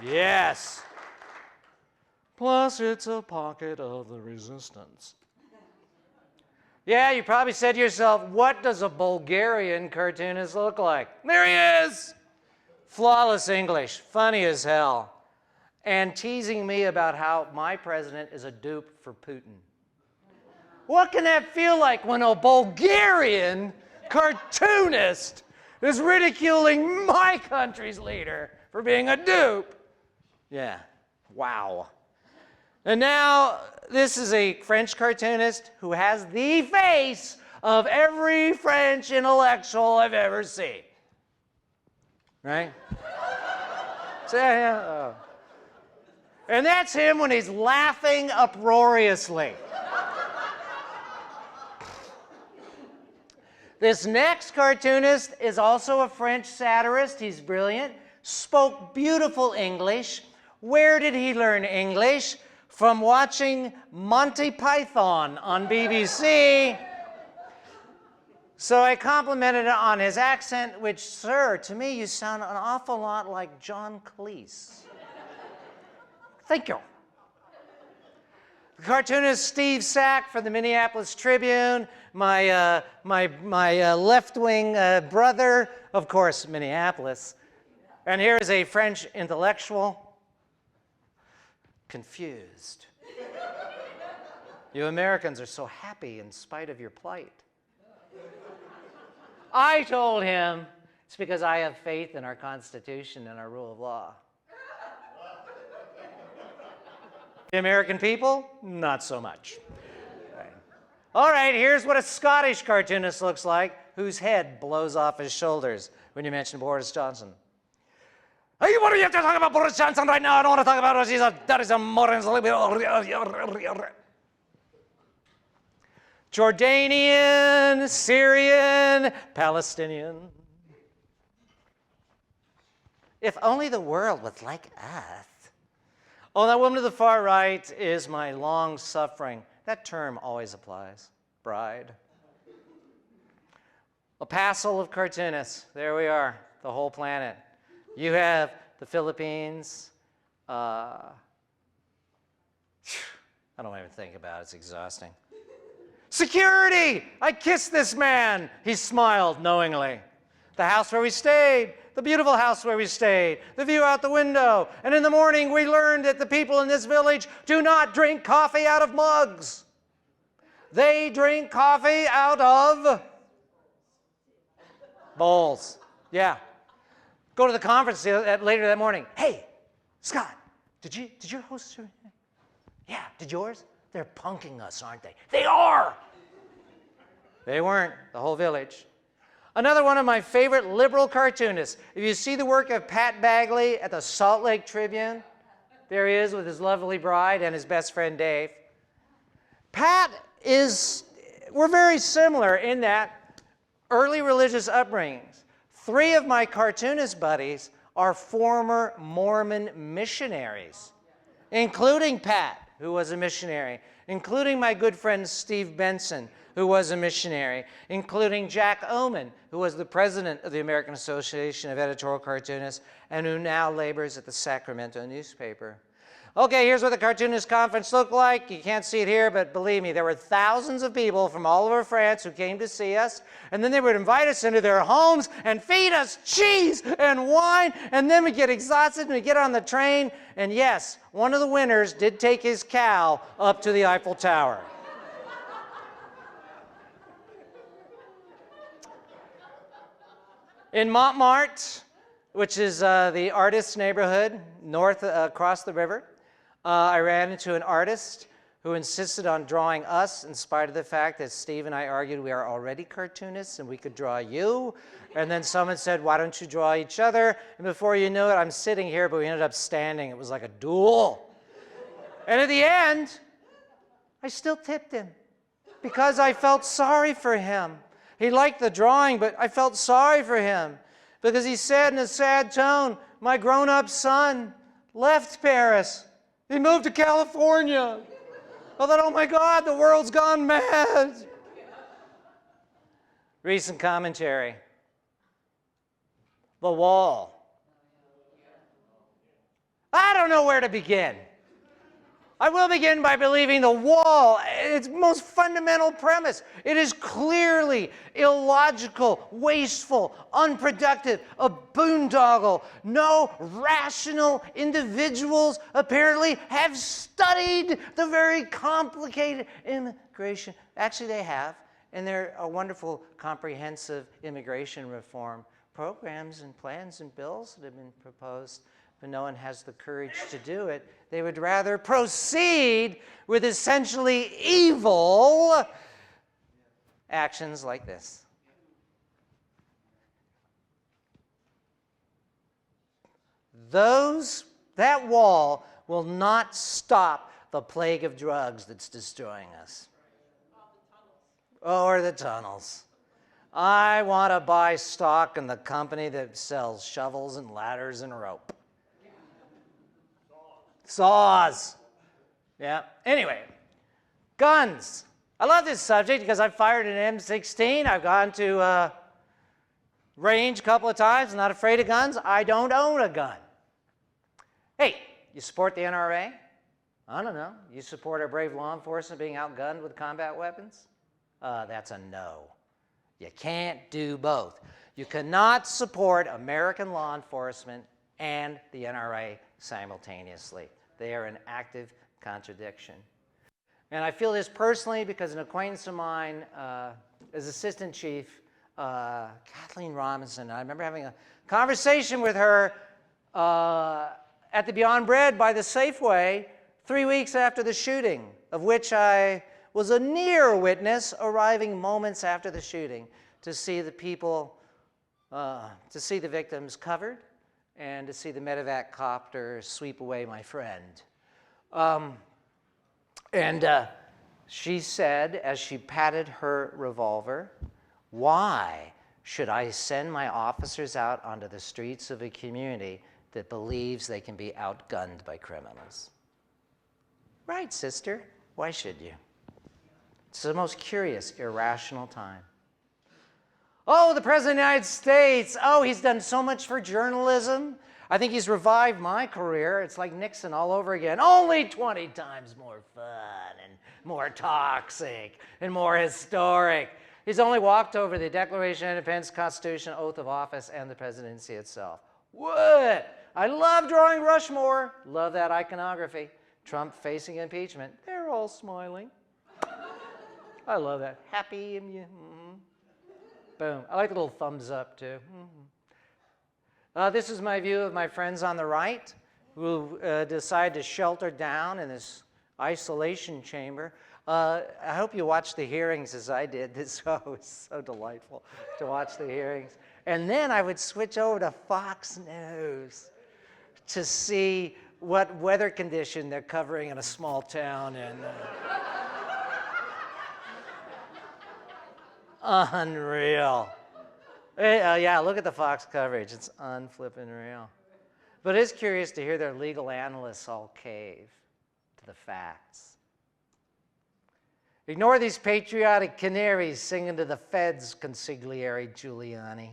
Yes. Plus, it's a pocket of the resistance. Yeah, you probably said to yourself, what does a Bulgarian cartoonist look like? There he is! Flawless English, funny as hell, and teasing me about how my president is a dupe for Putin. What can that feel like when a Bulgarian cartoonist is ridiculing my country's leader for being a dupe? Yeah, wow. And now, this is a French cartoonist who has the face of every French intellectual I've ever seen. Right? So, yeah. Oh. And that's him when he's laughing uproariously. This next cartoonist is also a French satirist. He's brilliant, spoke beautiful English. Where did he learn English? From watching Monty Python on BBC. So I complimented on his accent, which, sir, to me you sound an awful lot like John Cleese. Thank you. The cartoonist Steve Sack from the Minneapolis Tribune, my left-wing brother, of course, Minneapolis. And here is a French intellectual. Confused. You Americans are so happy in spite of your plight. I told him it's because I have faith in our Constitution and our rule of law. The American people, not so much. All right, here's what a Scottish cartoonist looks like, whose head blows off his shoulders when you mention Boris Johnson. Hey, what are you talking about Boris Johnson right now? I don't want to talk about it. That is a moron. Jordanian, Syrian, Palestinian. If only the world was like us. Oh, that woman to the far right is my long-suffering, that term always applies, bride. A passel of cartoonists. There we are, the whole planet. You have the Philippines. I don't even think about it. It's exhausting. Security! I kissed this man. He smiled knowingly. The house where we stayed. The beautiful house where we stayed. The view out the window. And in the morning, we learned that the people in this village do not drink coffee out of mugs. They drink coffee out of bowls. Yeah. Go to the conference later that morning. Hey, Scott, Did your host? Yeah, did yours? They're punking us, aren't they? They are! They weren't, the whole village. Another one of my favorite liberal cartoonists. If you see the work of Pat Bagley at the Salt Lake Tribune, there he is with his lovely bride and his best friend Dave. We're very similar in that early religious upbringings. 3 of my cartoonist buddies are former Mormon missionaries, including Pat, who was a missionary, including my good friend Steve Benson, who was a missionary, including Jack Oman, who was the president of the American Association of Editorial Cartoonists and who now labors at the Sacramento newspaper. Okay, here's what the cartoonist conference looked like. You can't see it here, but believe me, there were thousands of people from all over France who came to see us, and then they would invite us into their homes and feed us cheese and wine, and then we'd get exhausted and we'd get on the train, and yes, one of the winners did take his cow up to the Eiffel Tower. In Montmartre, which is the artist's neighborhood north across the river, I ran into an artist who insisted on drawing us in spite of the fact that Steve and I argued we are already cartoonists and we could draw you. And then someone said, why don't you draw each other? And before you knew it, I'm sitting here, but we ended up standing. It was like a duel. And at the end, I still tipped him because I felt sorry for him. He liked the drawing, but I felt sorry for him because he said in a sad tone, my grown-up son left Paris. He moved to California. I thought, oh my God, the world's gone mad. Recent commentary. The Wall. I don't know where to begin. I will begin by believing The Wall, its most fundamental premise. It is clearly illogical, wasteful, unproductive, a boondoggle. No rational individuals apparently have studied the very complicated immigration. Actually, they have, and there are wonderful, comprehensive immigration reform programs and plans and bills that have been proposed, but no one has the courage to do it. They would rather proceed with essentially evil actions like this. That wall will not stop the plague of drugs that's destroying us. Or the tunnels. I want to buy stock in the company that sells shovels and ladders and rope. Saws. Yeah. Anyway, guns. I love this subject because I've fired an M16. I've gone to range a couple of times. I'm not afraid of guns. I don't own a gun. Hey, you support the NRA? I don't know. You support our brave law enforcement being outgunned with combat weapons? That's a no. You can't do both. You cannot support American law enforcement and the NRA simultaneously. They are an active contradiction. And I feel this personally because an acquaintance of mine is assistant chief, Kathleen Robinson. I remember having a conversation with her at the Beyond Bread by the Safeway 3 weeks after the shooting, of which I was a near witness, arriving moments after the shooting to see the people, to see the victims covered, and to see the medevac copter sweep away my friend. She said, as she patted her revolver, why should I send my officers out onto the streets of a community that believes they can be outgunned by criminals? Right, sister, why should you? It's the most curious, irrational time. Oh, the President of the United States. Oh, he's done so much for journalism. I think he's revived my career. It's like Nixon all over again. Only 20 times more fun and more toxic and more historic. He's only walked over the Declaration of Independence, Constitution, oath of office, and the presidency itself. What? I love drawing Rushmore. Love that iconography. Trump facing impeachment. They're all smiling. I love that. Happy. Boom. I like the little thumbs up, too. This is my view of my friends on the right. who decide to shelter down in this isolation chamber. I hope you watched the hearings as I did. This was so delightful to watch the hearings. And then I would switch over to Fox News to see what weather condition they're covering in a small town. And unreal. Yeah, look at the Fox coverage. It's unflippin' real. But it's curious to hear their legal analysts all cave to the facts. Ignore these patriotic canaries singing to the feds, consigliere Giuliani.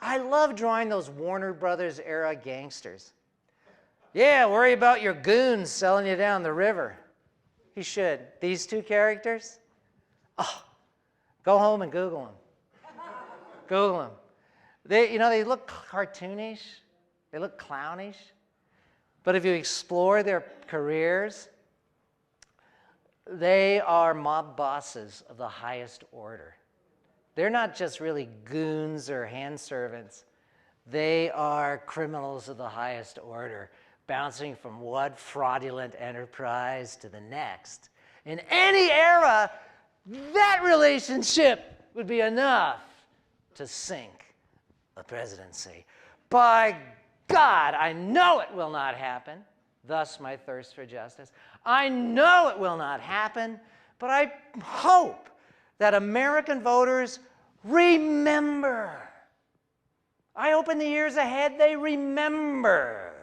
I love drawing those Warner Brothers era gangsters. Yeah, worry about your goons selling you down the river. You should. These two characters? Oh, go home and Google them. Google them. They look cartoonish. They look clownish. But if you explore their careers, they are mob bosses of the highest order. They're not just really goons or hand servants. They are criminals of the highest order, bouncing from one fraudulent enterprise to the next. In any era, that relationship would be enough to sink a presidency. By God, I know it will not happen. Thus my thirst for justice. I know it will not happen, but I hope that American voters remember. I hope in the years ahead they remember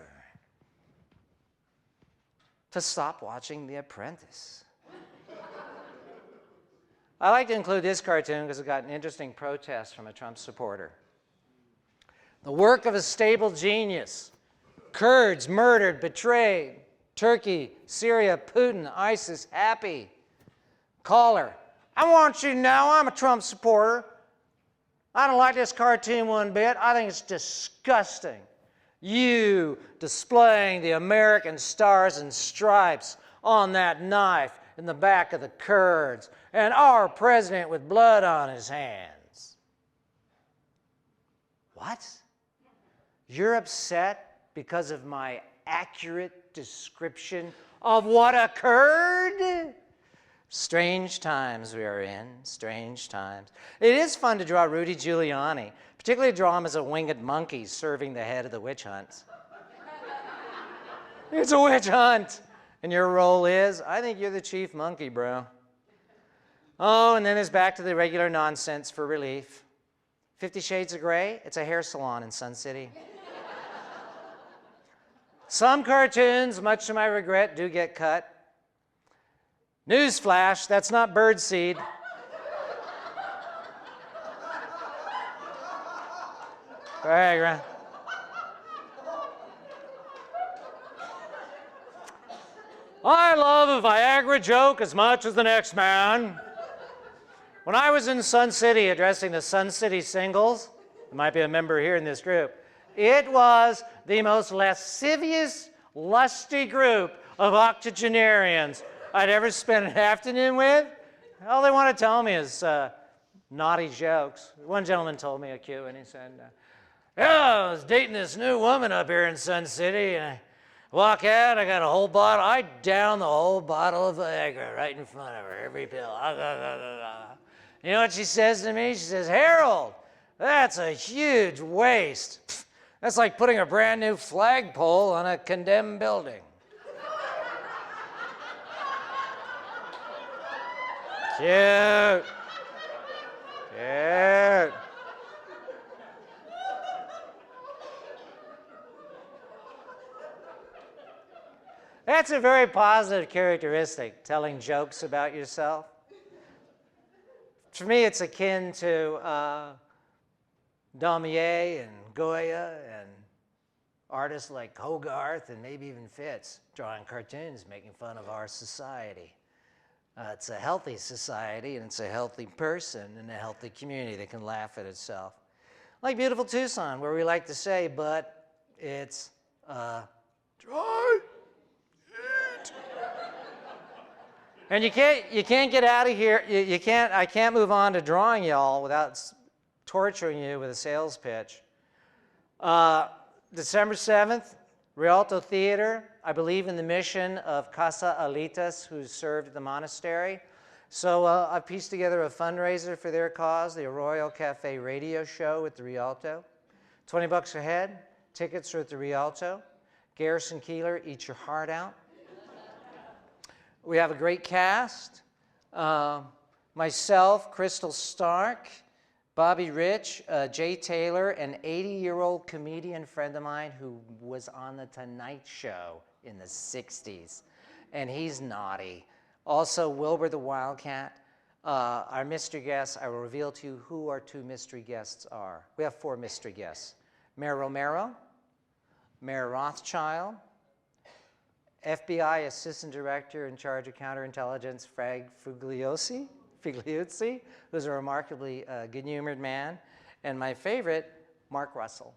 to stop watching The Apprentice. I like to include this cartoon because it got an interesting protest from a Trump supporter. The work of a stable genius. Kurds murdered, betrayed. Turkey, Syria, Putin, ISIS, happy. Caller, I want you to know I'm a Trump supporter. I don't like this cartoon one bit. I think it's disgusting. You displaying the American stars and stripes on that knife in the back of the Kurds, and our president with blood on his hands. What? You're upset because of my accurate description of what occurred? Strange times we are in, strange times. It is fun to draw Rudy Giuliani, particularly draw him as a winged monkey serving the head of the witch hunt. It's a witch hunt. And your role is, I think you're the chief monkey, bro. Oh, and then it's back to the regular nonsense for relief. 50 Shades of Grey, it's a hair salon in Sun City. Some cartoons, much to my regret, do get cut. Newsflash, that's not birdseed. Right. I love a Viagra joke as much as the next man. When I was in Sun City addressing the Sun City singles, there might be a member here in this group, it was the most lascivious, lusty group of octogenarians I'd ever spent an afternoon with. All they want to tell me is naughty jokes. One gentleman told me a cue, and he said, I was dating this new woman up here in Sun City, and I walk out, I got a whole bottle. I down the whole bottle of Viagra right in front of her, every pill. You know what she says to me? She says, Harold, that's a huge waste. That's like putting a brand new flagpole on a condemned building. Cute. Cute. That's a very positive characteristic, telling jokes about yourself. For me, it's akin to Daumier and Goya and artists like Hogarth and maybe even Fitz drawing cartoons making fun of our society. It's a healthy society, and it's a healthy person and a healthy community that can laugh at itself. Like beautiful Tucson, where we like to say, but it's dry. And you can't get out of here. I can't move on to drawing y'all without torturing you with a sales pitch. December 7th, Rialto Theater, I believe in the mission of Casa Alitas, who served at the monastery. So I've pieced together a fundraiser for their cause, the Arroyo Cafe radio show at the Rialto. $20 a head. Tickets are at the Rialto. Garrison Keillor, eat your heart out. We have a great cast. Myself, Crystal Stark, Bobby Rich, Jay Taylor, an 80-year-old comedian friend of mine who was on The Tonight Show in the 60s, and he's naughty. Also, Wilbur the Wildcat. Our mystery guests, I will reveal to you who our 2 mystery guests are. We have 4 mystery guests. Mayor Romero, Mayor Rothschild, FBI Assistant Director in charge of counterintelligence, Frag Figliuzzi, who's a remarkably good-humored man, and my favorite, Mark Russell.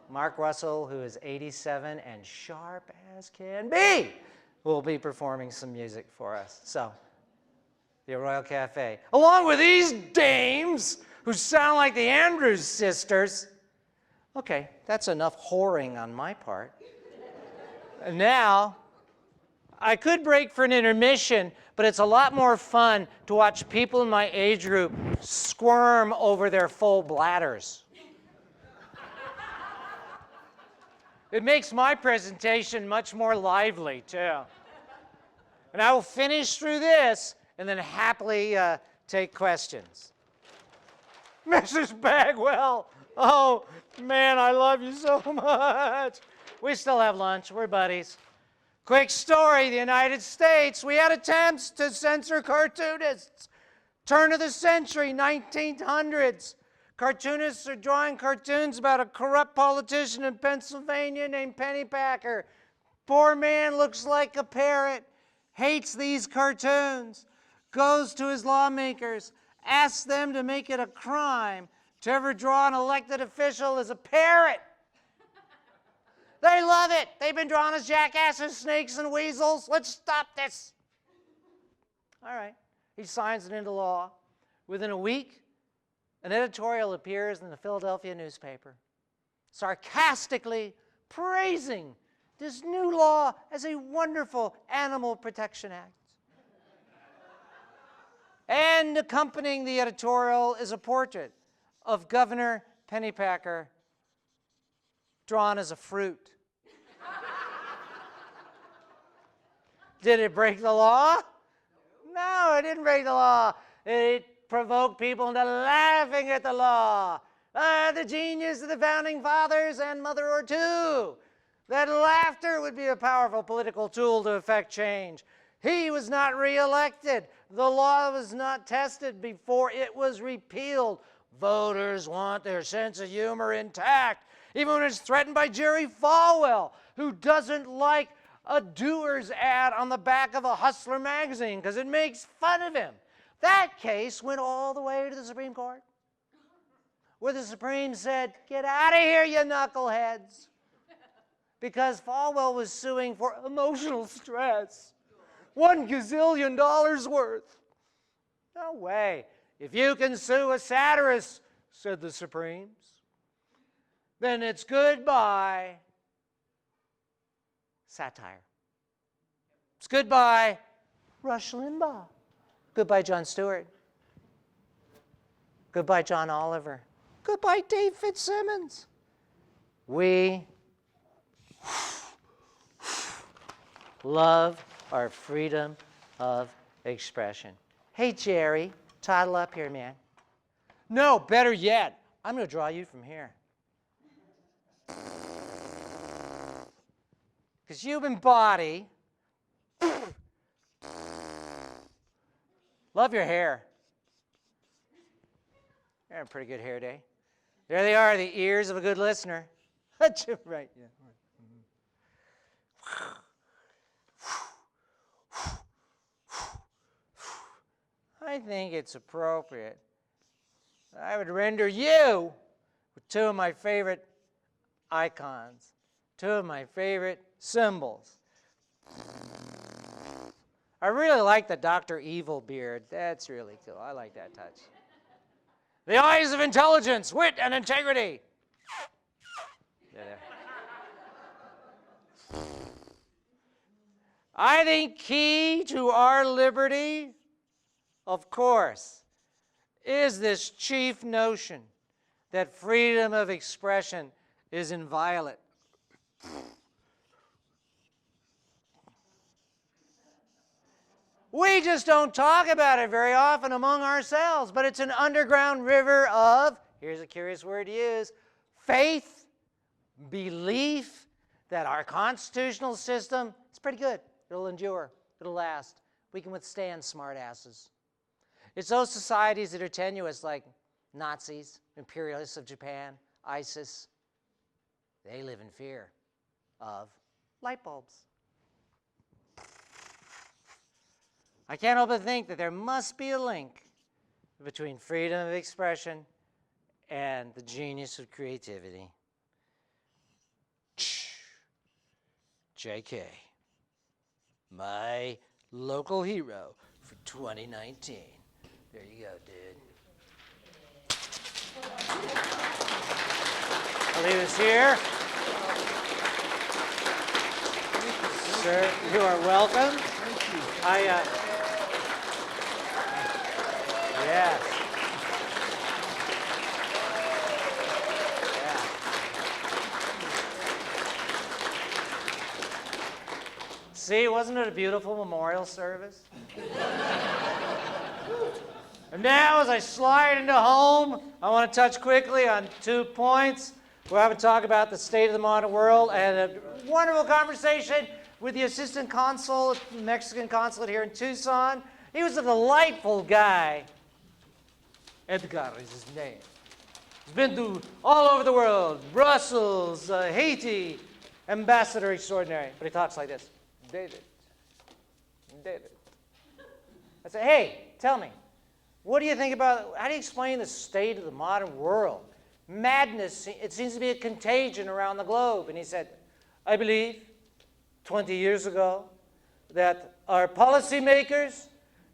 Mark Russell, who is 87 and sharp as can be, will be performing some music for us. So, the Arroyo Cafe, along with these dames who sound like the Andrews sisters. Okay, that's enough whoring on my part. And now, I could break for an intermission, but it's a lot more fun to watch people in my age group squirm over their full bladders. It makes my presentation much more lively, too. And I will finish through this and then happily take questions. Mrs. Bagwell, oh, man, I love you so much. We still have lunch. We're buddies. Quick story, the United States, we had attempts to censor cartoonists. Turn of the century, 1900s. Cartoonists are drawing cartoons about a corrupt politician in Pennsylvania named Pennypacker. Poor man looks like a parrot, hates these cartoons, goes to his lawmakers, asks them to make it a crime to ever draw an elected official as a parrot. They love it. They've been drawn as jackasses, snakes, and weasels. Let's stop this. All right. He signs it into law. Within a week, an editorial appears in the Philadelphia newspaper, sarcastically praising this new law as a wonderful animal protection act. And accompanying the editorial is a portrait of Governor Pennypacker drawn as a fruit. Did it break the law? No, it didn't break the law. It provoked people into laughing at the law. The genius of the founding fathers and Mother or two. That laughter would be a powerful political tool to effect change. He was not reelected. The law was not tested before it was repealed. Voters want their sense of humor intact, even when it's threatened by Jerry Falwell, who doesn't like a Doers ad on the back of a Hustler magazine because it makes fun of him. That case went all the way to the Supreme Court, where the Supreme said, "Get out of here, you knuckleheads," because Falwell was suing for emotional stress. $1 gazillion worth. No way. If you can sue a satirist, said the Supremes, then it's goodbye satire. It's goodbye Rush Limbaugh. Goodbye Jon Stewart. Goodbye John Oliver. Goodbye Dave Fitzsimmons. We love our freedom of expression. Hey, Jerry, toddle up here, man. No, better yet, I'm going to draw you from here. Because human body, love your hair. You're having a pretty good hair day. There they are, the ears of a good listener. Right, yeah. I think it's appropriate. I would render you with 2 of my favorite icons, 2 of my favorite symbols. I really like the Dr. Evil beard. That's really cool. I like that touch. The eyes of intelligence, wit, and integrity. There. I think key to our liberty, of course, is this chief notion that freedom of expression is inviolate. We just don't talk about it very often among ourselves, but it's an underground river of, here's a curious word to use, faith, belief that our constitutional system is pretty good. It'll endure. It'll last. We can withstand smart asses. It's those societies that are tenuous, like Nazis, imperialists of Japan, ISIS. They live in fear of light bulbs. I can't help but think that there must be a link between freedom of expression and the genius of creativity. JK, my local hero for 2019. There you go, dude. I'll leave this here. Sir, you are welcome. Yes. Yeah. See, wasn't it a beautiful memorial service? And now, as I slide into home, I want to touch quickly on 2 points. We'll have a talk about the state of the modern world and a wonderful conversation with the assistant consul at the Mexican consulate here in Tucson. He was a delightful guy. Edgar is his name. He's been to all over the world, Brussels, Haiti, ambassador extraordinary. But he talks like this. David. I say, hey, tell me, what do you think about, how do you explain the state of the modern world? Madness, it seems to be a contagion around the globe. And he said, I believe 20 years ago that our policymakers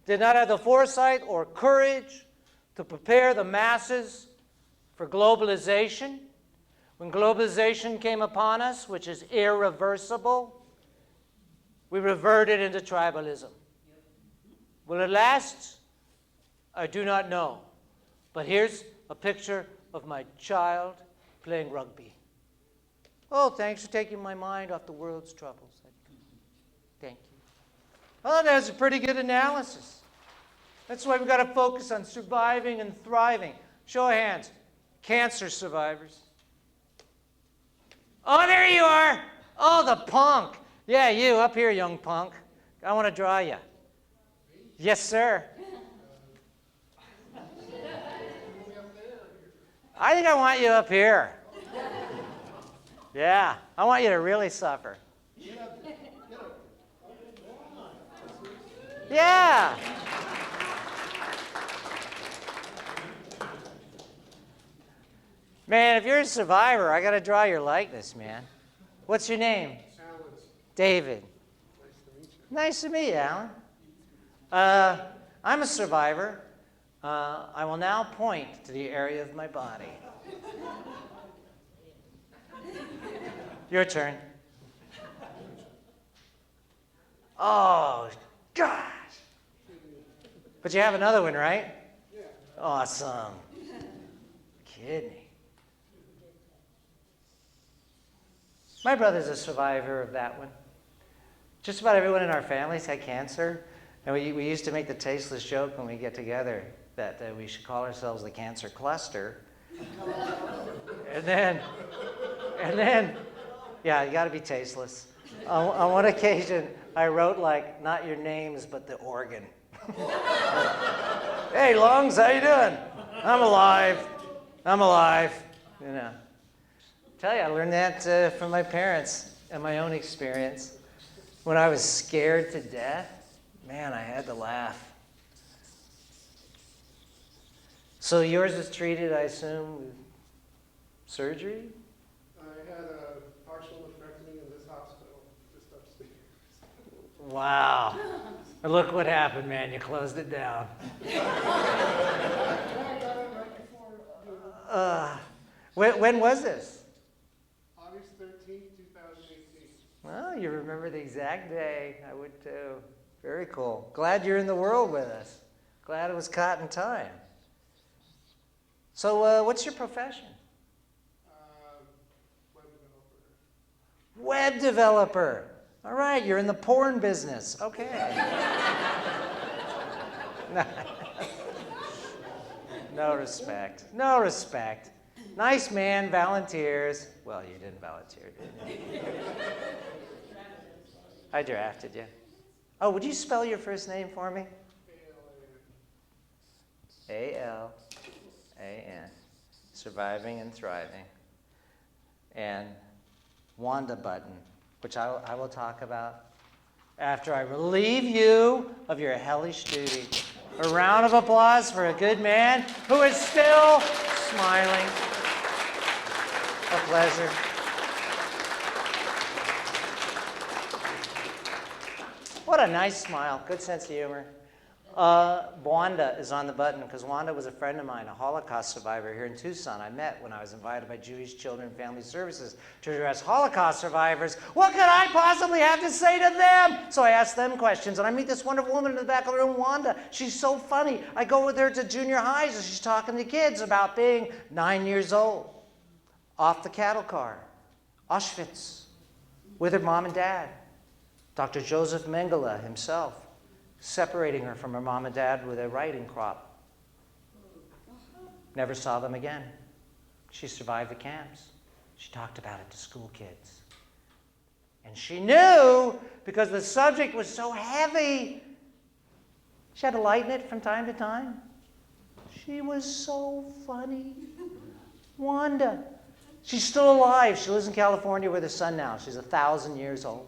did not have the foresight or courage to prepare the masses for globalization. When globalization came upon us, which is irreversible, we reverted into tribalism. Will it last? I do not know. But here's a picture of my child playing rugby. Oh, thanks for taking my mind off the world's troubles. Thank you. Oh, that's a pretty good analysis. That's why we've got to focus on surviving and thriving. Show of hands. Cancer survivors. Oh, there you are. Oh, the punk. Yeah, you up here, young punk. I want to draw you. Yes, sir. I think I want you up here. Yeah, I want you to really suffer. Yeah. Man, if you're a survivor, I got to draw your likeness, man. What's your name? Alan. David. Nice to meet you. Nice to meet you, Alan. I'm a survivor. I will now point to the area of my body. Your turn. Oh, gosh. But you have another one, right? Yeah. Awesome. Kidding me. My brother's a survivor of that one. Just about everyone in our families had cancer. And we used to make the tasteless joke when we get together that we should call ourselves the cancer cluster. and then, yeah, you got to be tasteless. On one occasion, I wrote like, not your names, but the organ. Hey, lungs, how you doing? I'm alive. You know. Tell you, I learned that from my parents and my own experience. When I was scared to death, man, I had to laugh. So yours was treated, I assume, with surgery? I had a partial nephrectomy in this hospital, just upstairs. Wow. And look what happened, man. You closed it down. I got it right before When was this? August 13th, 2018. Well, you remember the exact day. I would too. Very cool. Glad you're in the world with us. Glad it was caught in time. So what's your profession? Web developer. Web developer. All right, you're in the porn business. Okay. No respect. No respect. Nice man, volunteers. Well, you didn't volunteer, did you? I drafted you. Oh, would you spell your first name for me? A-L-A-N. Surviving and thriving. And Wanda Button, which I will talk about after I relieve you of your hellish duty. A round of applause for a good man who is still smiling. A pleasure. What a nice smile. Good sense of humor. Wanda is on the button because Wanda was a friend of mine, a Holocaust survivor here in Tucson. I met when I was invited by Jewish Children and Family Services to address Holocaust survivors. What could I possibly have to say to them? So I asked them questions, and I meet this wonderful woman in the back of the room, Wanda. She's so funny. I go with her to junior highs, and she's talking to kids about being 9 years old, off the cattle car, Auschwitz, with her mom and dad. Dr. Joseph Mengele himself, separating her from her mom and dad with a riding crop. Never saw them again. She survived the camps. She talked about it to school kids. And she knew, because the subject was so heavy, she had to lighten it from time to time. She was so funny. Wanda. She's still alive. She lives in California with her son now. She's 1,000 years old.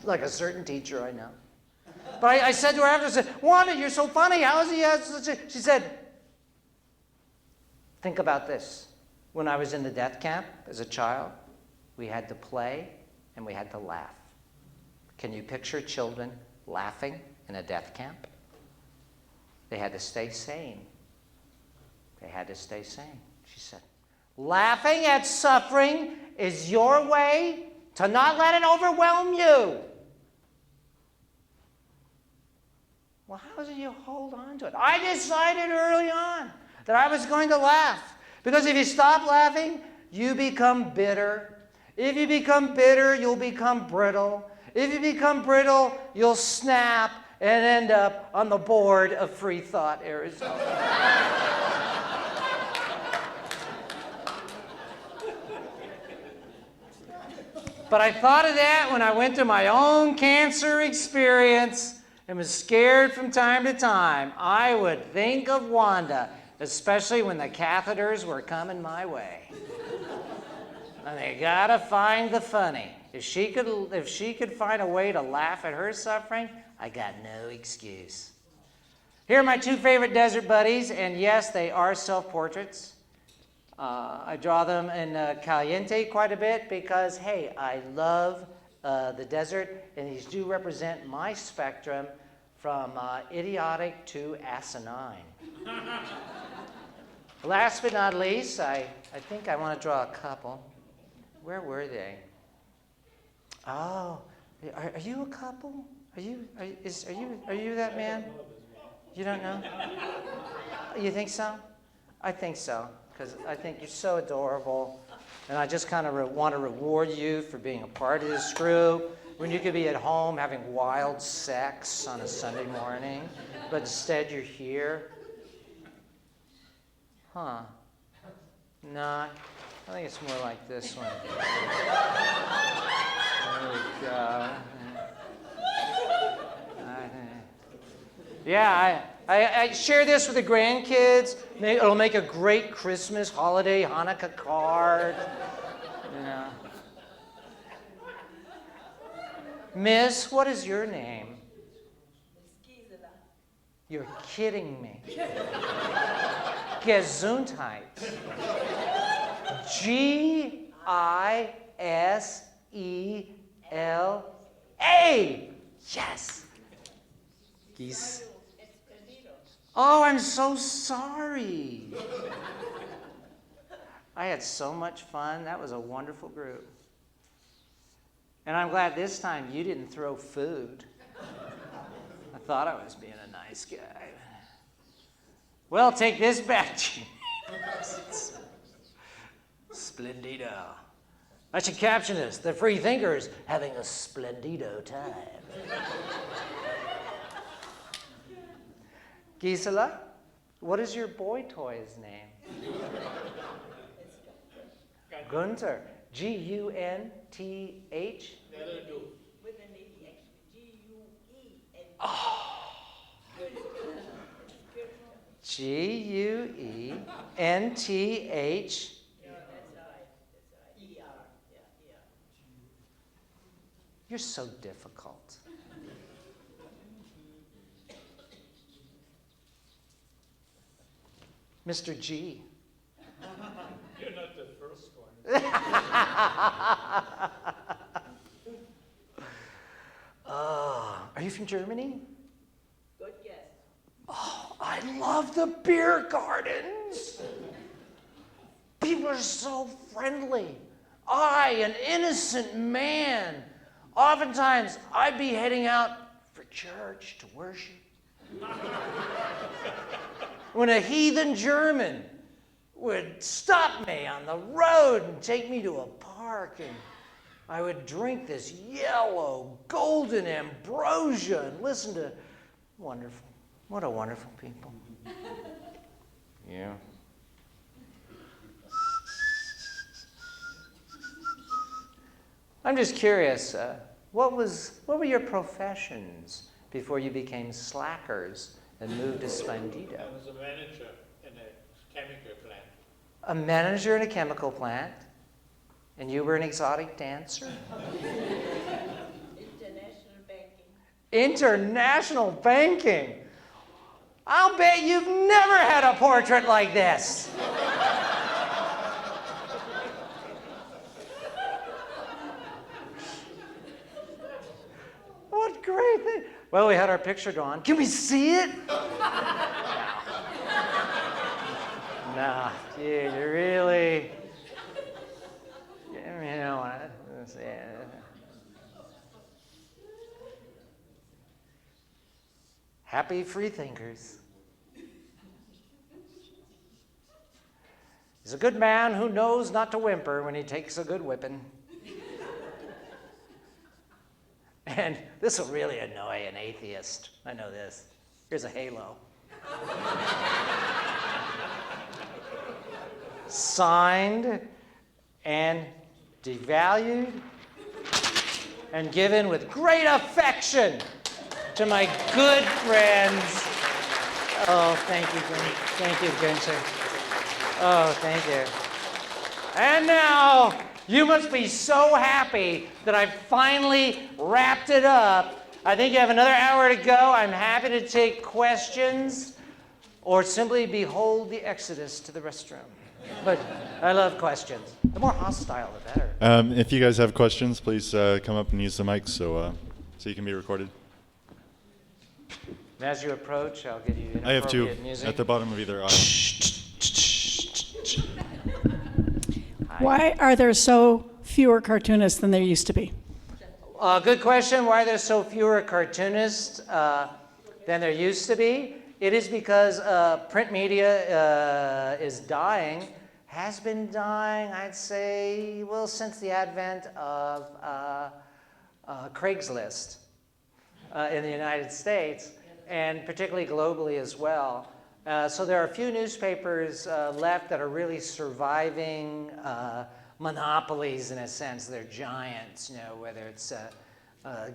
Like a certain teacher I know. But I said to her after, I said, Wanda, you're so funny. How is he? She said, think about this. When I was in the death camp as a child, we had to play and we had to laugh. Can you picture children laughing in a death camp? They had to stay sane. They had to stay sane. She said, laughing at suffering is your way to not let it overwhelm you. Well, how do you hold on to it? I decided early on that I was going to laugh. Because if you stop laughing, you become bitter. If you become bitter, you'll become brittle. If you become brittle, you'll snap and end up on the board of Free Thought, Arizona. But I thought of that when I went through my own cancer experience and was scared from time to time. I would think of Wanda, especially when the catheters were coming my way. And they gotta find the funny. If she could find a way to laugh at her suffering, I got no excuse. Here are my two favorite desert buddies, and yes, they are self-portraits. I draw them in Caliente quite a bit because, hey, I love the desert, and these do represent my spectrum from idiotic to asinine. Last but not least, I think I want to draw a couple. Where were they? Oh, are you a couple? Are you that man? You don't know? You think so? I think so, because I think you're so adorable. And I just kind of want to reward you for being a part of this group when you could be at home having wild sex on a Sunday morning, but instead you're here. Huh. No, I think it's more like this one. There we go. Yeah, I share this with the grandkids. It'll make a great Christmas, holiday, Hanukkah card. You know. Miss, what is your name? You're kidding me. Gesundheit. G-I-S-E-L-A. Yes. Geese. Oh, I'm so sorry. I had so much fun. That was a wonderful group. And I'm glad this time you didn't throw food. I thought I was being a nice guy. Well, take this back, Splendido. I should caption this: the free thinkers having a splendido time. Gisela, what is your boy toy's name? Gunther. G-U-N-T-H? With an E, actually. G-U-E-N. G-U-E-N-T-H. Yeah, that's right. E-R. Yeah, E-R. You're so difficult. Mr. G. You're not the first one. Are you from Germany? Good guess. I love the beer gardens. People are so friendly. I, an innocent man, oftentimes I'd be heading out for church to worship. When a heathen German would stop me on the road and take me to a park, and I would drink this yellow, golden ambrosia and listen to wonderful. What a wonderful people. Yeah. I'm just curious, what were your professions before you became slackers and moved to Splendido? I was a manager in a chemical plant. A manager in a chemical plant? And you were an exotic dancer? International banking. International banking? I'll bet you've never had a portrait like this. What great thing. Well, we had our picture drawn. Can we see it? No, dude, you really, you don't want to see it. Happy freethinkers. He's a good man who knows not to whimper when he takes a good whipping. And this will really annoy an atheist. I know this. Here's a halo. Signed and devalued and given with great affection to my good friends. Oh, thank you, thank you, Gunther. Oh, thank you. And now, you must be so happy that I finally wrapped it up. I think you have another hour to go. I'm happy to take questions or simply behold the exodus to the restroom. But I love questions. The more hostile, the better. If you guys have questions, please come up and use the mic so you can be recorded. And as you approach, I'll give you I have two inappropriate music. at the bottom of either aisle. Why are there so fewer cartoonists than there used to be? Good question. Why are there so fewer cartoonists than there used to be? It is because print media is dying, has been dying, I'd say, well, since the advent of Craigslist in the United States, and particularly globally as well. So there are a few newspapers left that are really surviving monopolies in a sense. They're giants, whether it's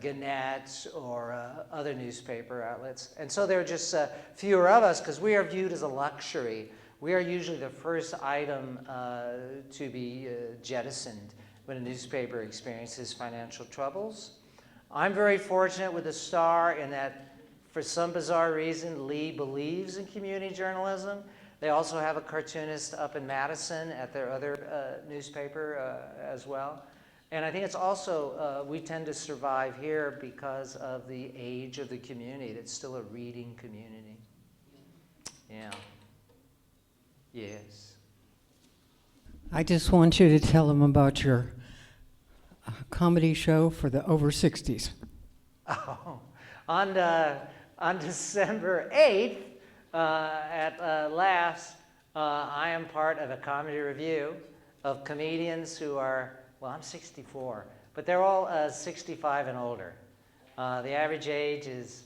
Gannett or other newspaper outlets. And so there are just fewer of us because we are viewed as a luxury. We are usually the first item to be jettisoned when a newspaper experiences financial troubles. I'm very fortunate with the Star in that for some bizarre reason, Lee believes in community journalism. They also have a cartoonist up in Madison at their other newspaper as well. And I think it's also, we tend to survive here because of the age of the community. It's still a reading community. Yeah. Yes. I just want you to tell them about your a comedy show for the over 60s. Oh, on December 8th at Laughs, I am part of a comedy review of comedians who are, well, I'm 64, but they're all 65 and older. The average age is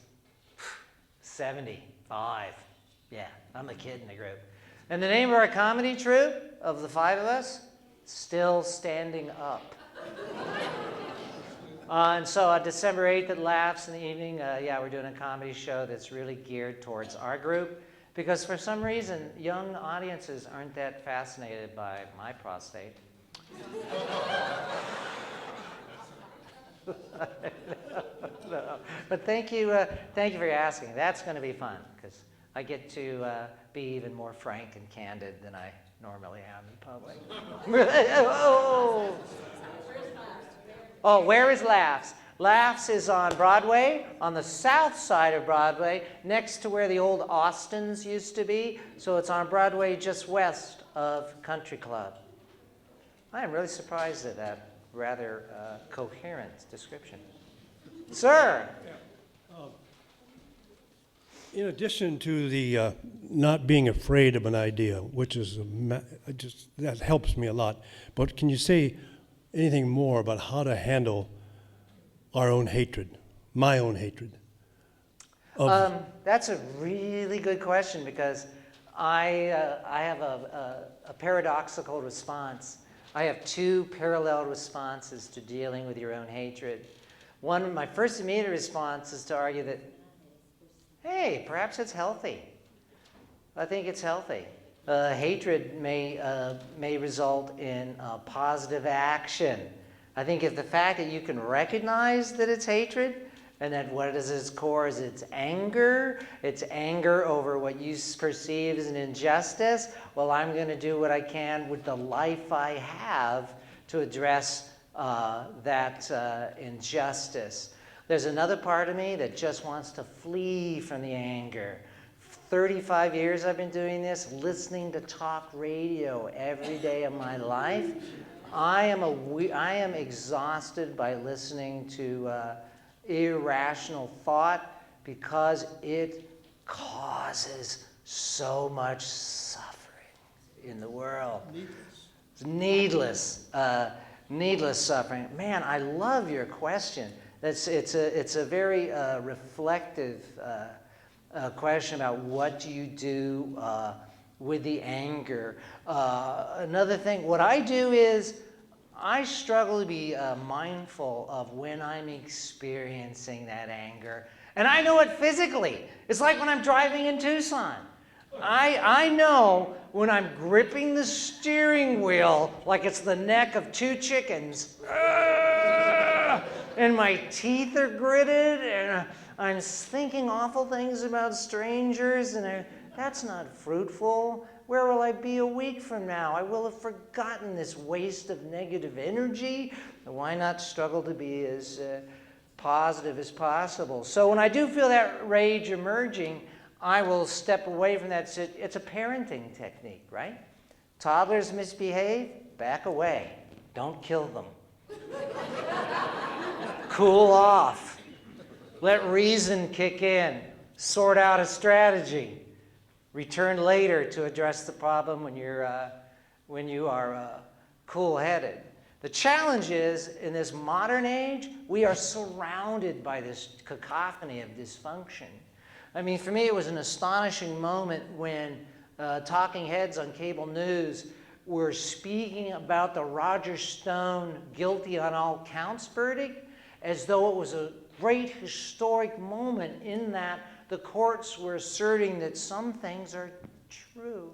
75. Yeah, I'm a kid in the group. And the name of our comedy troupe, of the 5 of us, Still Standing Up. And so on December 8th at Laughs in the evening, yeah, we're doing a comedy show that's really geared towards our group, because for some reason, young audiences aren't that fascinated by my prostate. No. But thank you for asking. That's going to be fun, because I get to be even more frank and candid than I normally am in public. Oh, where is Laughs? Laughs is on Broadway, on the south side of Broadway, next to where the old Austins used to be. So it's on Broadway just west of Country Club. I am really surprised at that rather coherent description. Sir? In addition to the not being afraid of an idea, which is that helps me a lot, but can you say anything more about how to handle our own hatred, my own hatred? That's a really good question, because I have a paradoxical response. I have 2 parallel responses to dealing with your own hatred. One, my first immediate response is to argue that, hey, perhaps it's healthy. I think it's healthy. Hatred may result in positive action. I think if the fact that you can recognize that it's hatred, and that what is its core is it's anger over what you perceive as an injustice, well, I'm going to do what I can with the life I have to address that injustice. There's another part of me that just wants to flee from the anger. 35 years I've been doing this, listening to talk radio every day of my life. I am exhausted by listening to irrational thought, because it causes so much suffering in the world. Needless suffering. Man, I love your question. It's a very reflective question about what do you do with the anger. Another thing, what I do is I struggle to be mindful of when I'm experiencing that anger. And I know it physically. It's like when I'm driving in Tucson. I know when I'm gripping the steering wheel like it's the neck of 2 chickens, and my teeth are gritted, and I'm thinking awful things about strangers, and that's not fruitful. Where will I be a week from now? I will have forgotten this waste of negative energy. Why not struggle to be as positive as possible? So when I do feel that rage emerging, I will step away from that. It's a parenting technique, right? Toddlers misbehave, back away. Don't kill them. Cool off. Let reason kick in. Sort out a strategy. Return later to address the problem when you are cool-headed. The challenge is, in this modern age, we are surrounded by this cacophony of dysfunction. I mean, for me, it was an astonishing moment when talking heads on cable news were speaking about the Roger Stone guilty on all counts verdict as though it was a great historic moment, in that the courts were asserting that some things are true.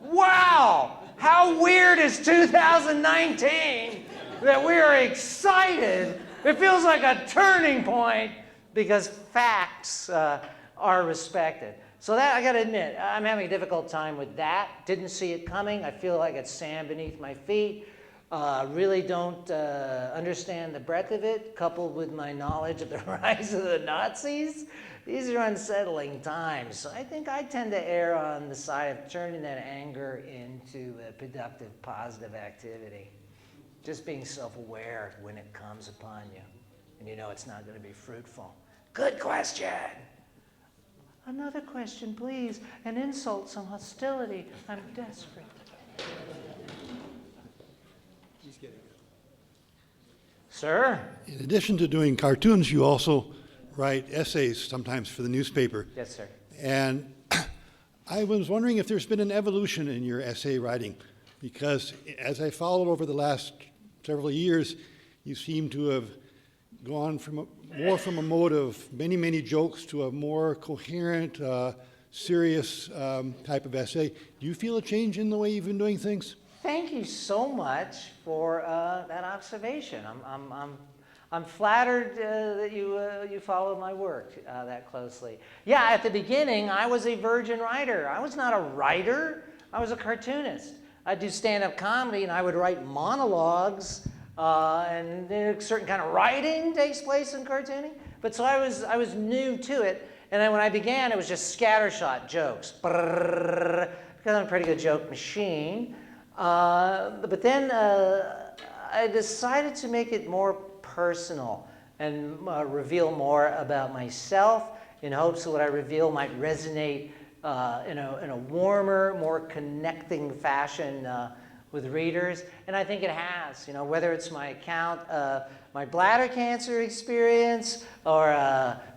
Wow! How weird is 2019 that we are excited? It feels like a turning point because facts are respected. So that, I gotta admit, I'm having a difficult time with that. Didn't see it coming. I feel like it's sand beneath my feet. Really don't understand the breadth of it, coupled with my knowledge of the rise of the Nazis. These are unsettling times. So I think I tend to err on the side of turning that anger into a productive, positive activity. just being self-aware when it comes upon you, and you know it's not going to be fruitful. Good question. Another question, please. An insult, some hostility. I'm desperate. He's getting it. Sir? In addition to doing cartoons, you also write essays sometimes for the newspaper. Yes, sir. And I was wondering if there's been an evolution in your essay writing, because as I followed over the last several years, you seem to have gone more from a mode of many, many jokes to a more coherent, serious type of essay. Do you feel a change in the way you've been doing things? Thank you so much for that observation. I'm flattered that you follow my work that closely. Yeah, at the beginning, I was a virgin writer. I was not a writer. I was a cartoonist. I'd do stand-up comedy, and I would write monologues, and a certain kind of writing takes place in cartooning. But so I was new to it, and then when I began, it was just scattershot jokes, because I'm a pretty good joke machine. But then I decided to make it more personal and reveal more about myself in hopes that what I reveal might resonate in a warmer, more connecting fashion with readers. And I think it has, whether it's my account of my bladder cancer experience or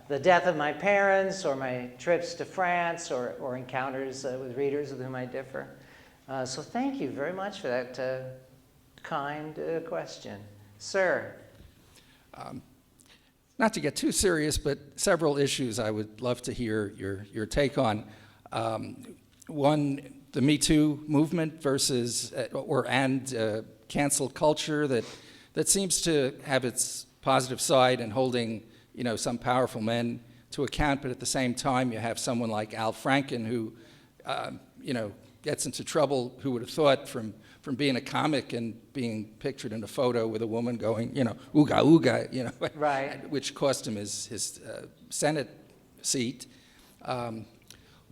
the death of my parents or my trips to France or encounters with readers with whom I differ. So thank you very much for that kind question. Sir? Not to get too serious, but several issues I would love to hear your take on. One, the Me Too movement versus cancel culture that seems to have its positive side in holding some powerful men to account, but at the same time you have someone like Al Franken who gets into trouble. Who would have thought from being a comic and being pictured in a photo with a woman going, ooga ooga, right, which cost him his Senate seat.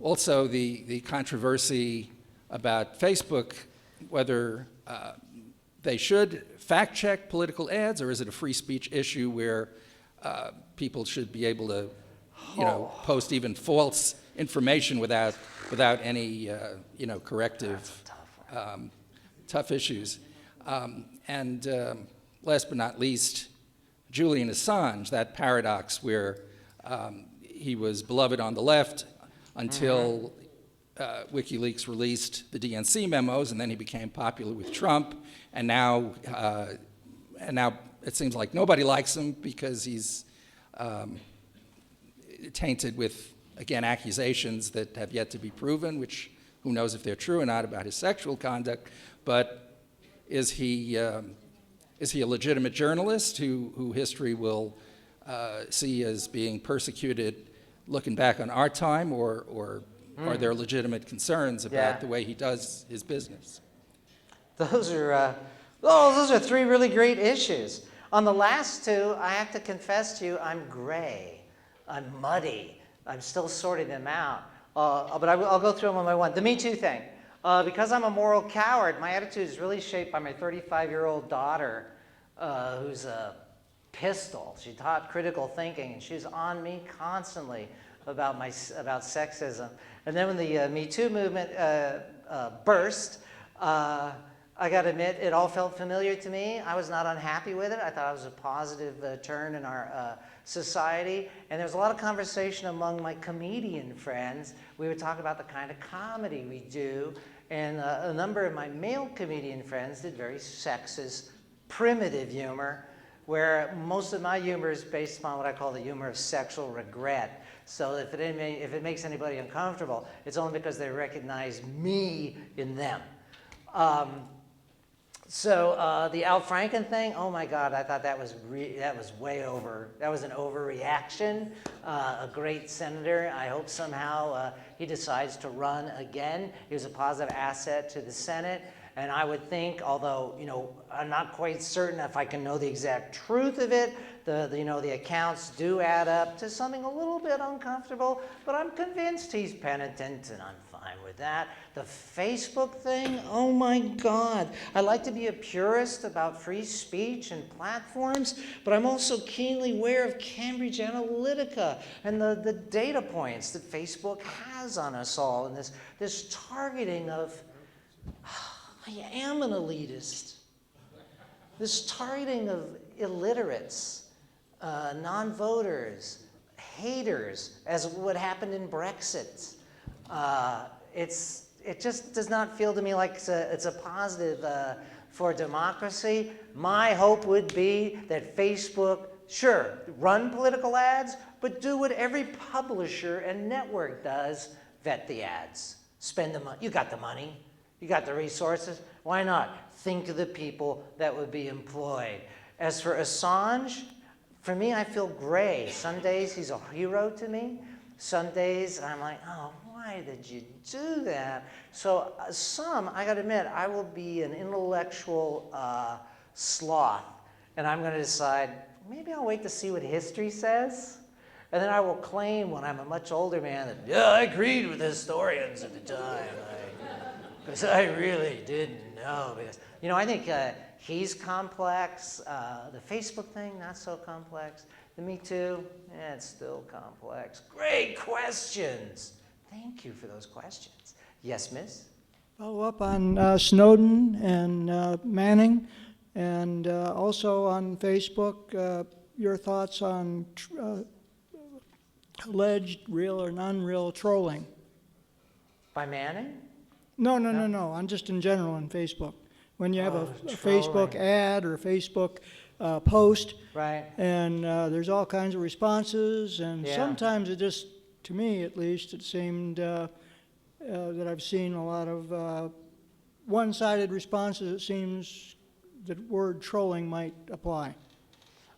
Also, the controversy about Facebook, whether they should fact check political ads, or is it a free speech issue where people should be able to, post even false information without any, corrective. Tough issues. And last but not least, Julian Assange, that paradox where he was beloved on the left until WikiLeaks released the DNC memos, and then he became popular with Trump, and now it seems like nobody likes him because he's tainted with, again, accusations that have yet to be proven, which who knows if they're true or not about his sexual conduct. But is he a legitimate journalist who history will see as being persecuted looking back on our time, or are there legitimate concerns about the way he does his business? Those are three really great issues. On the last two, I have to confess to you, I'm gray. I'm muddy. I'm still sorting them out. But I'll go through them one by one. The Me Too thing. Because I'm a moral coward, my attitude is really shaped by my 35-year-old daughter, who's a pistol. She taught critical thinking, and she's on me constantly about sexism. And then when the Me Too movement burst, I got to admit, it all felt familiar to me. I was not unhappy with it. I thought it was a positive turn in our society. And there was a lot of conversation among my comedian friends. We would talk about the kind of comedy we do. And a number of my male comedian friends did very sexist, primitive humor, where most of my humor is based upon what I call the humor of sexual regret. So if it makes anybody uncomfortable, it's only because they recognize me in them. So the Al Franken thing, oh my God, I thought that was way over. That was an overreaction. A great senator. I hope somehow he decides to run again. He was a positive asset to the Senate. And I would think, although I'm not quite certain if I can know the exact truth of it, The accounts do add up to something a little bit uncomfortable, but I'm convinced he's penitent, and I'm fine with that. The Facebook thing, oh my God. I like to be a purist about free speech and platforms, but I'm also keenly aware of Cambridge Analytica and the data points that Facebook has on us all, and this targeting of, I am an elitist. This targeting of illiterates, non-voters, haters, as what happened in Brexit. It just does not feel to me like it's a positive for democracy. My hope would be that Facebook, sure, run political ads, but do what every publisher and network does, vet the ads. Spend the money. You got the money. You got the resources. Why not? Think of the people that would be employed. As for Assange, for me, I feel gray. Some days he's a hero to me. Some days I'm like, oh, why did you do that? So I got to admit, I will be an intellectual sloth, and I'm going to decide, maybe I'll wait to see what history says, and then I will claim when I'm a much older man that, yeah, I agreed with historians at the time, because I really didn't know. Because, I think he's complex. The Facebook thing, not so complex. The Me Too, it's still complex. Great questions. Thank you for those questions. Yes, miss? Follow up on Snowden and Manning, and also on Facebook, your thoughts on alleged real or non-real trolling. By Manning? No, on just in general on Facebook. When you have a Facebook ad or a Facebook post, right, and there's all kinds of responses, and sometimes it just, to me at least, it seemed that I've seen a lot of one-sided responses. It seems that word trolling might apply.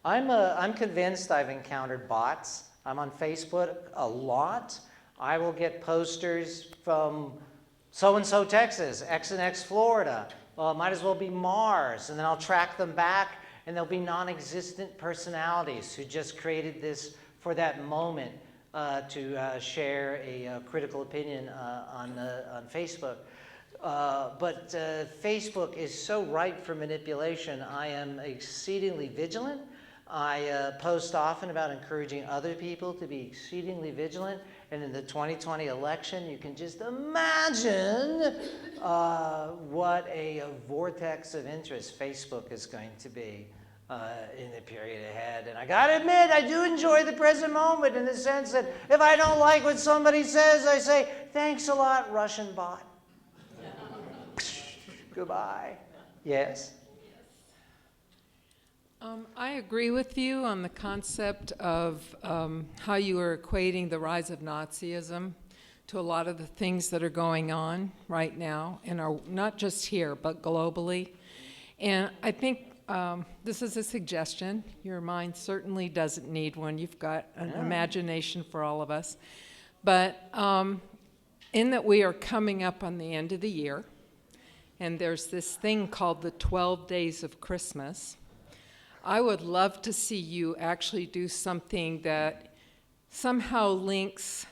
I'm convinced I've encountered bots. I'm on Facebook a lot. I will get posters from so-and-so Texas, X and X Florida. Might as well be Mars, and then I'll track them back, and they'll be non-existent personalities who just created this for that moment to share a critical opinion on Facebook. But Facebook is so ripe for manipulation. I am exceedingly vigilant. I post often about encouraging other people to be exceedingly vigilant. And in the 2020 election, you can just imagine what a vortex of interest Facebook is going to be in the period ahead. And I gotta admit, I do enjoy the present moment in the sense that if I don't like what somebody says, I say, thanks a lot, Russian bot. Goodbye. Yes? I agree with you on the concept of how you are equating the rise of Nazism to a lot of the things that are going on right now, and are not just here, but globally. And I think this is a suggestion. Your mind certainly doesn't need one. You've got an imagination for all of us. But in that we are coming up on the end of the year, and there's this thing called the 12 Days of Christmas, I would love to see you actually do something that somehow links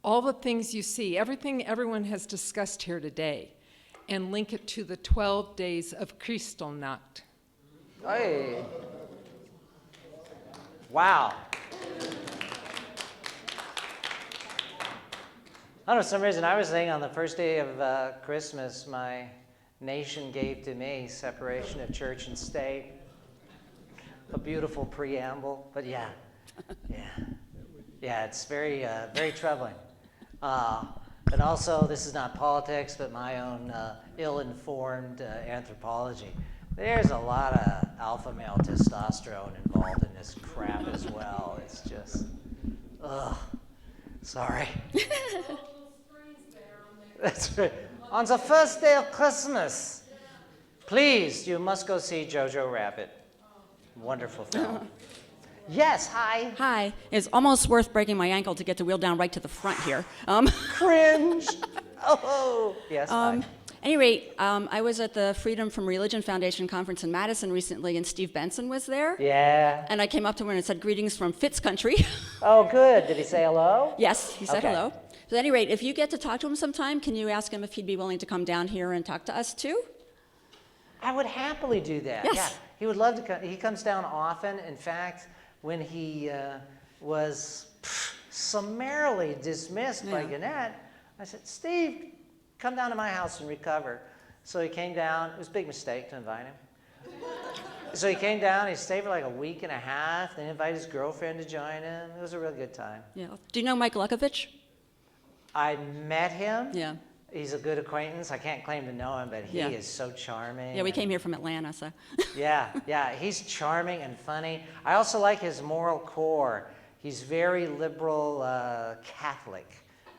all the things you see, everything everyone has discussed here today, and link it to the 12 days of Kristallnacht. Hey. Wow. I don't know, for some reason I was thinking on the first day of Christmas, my nation gave to me separation of church and state. A beautiful preamble, but yeah, it's very, very troubling. And also, this is not politics, but my own ill-informed anthropology. There's a lot of alpha male testosterone involved in this crap as well. It's just, ugh, sorry. That's right. On the first day of Christmas, please, you must go see Jojo Rabbit. Wonderful film. Yes, hi. Hi. It's almost worth breaking my ankle to get to wheel down right to the front here. Cringe. Oh, yes, hi. any rate, I was at the Freedom from Religion Foundation conference in Madison recently, and Steve Benson was there. Yeah. And I came up to him and said, "Greetings from Fitz country." Oh, good. Did he say hello? Yes, he said Okay. hello. So at any rate, if you get to talk to him sometime, can you ask him if he'd be willing to come down here and talk to us too? I would happily do that. Yes. Yeah, he would love to come. He comes down often. In fact, when he was summarily dismissed by Gannett, I said, "Steve, come down to my house and recover." So he came down. It was a big mistake to invite him. So he came down. He stayed for like a week and a half. Then invited his girlfriend to join him. It was a real good time. Yeah. Do you know Mike Lukovich? I met him. Yeah. He's a good acquaintance. I can't claim to know him, but he is so charming. Yeah, we came here from Atlanta, so. Yeah, he's charming and funny. I also like his moral core. He's very liberal Catholic,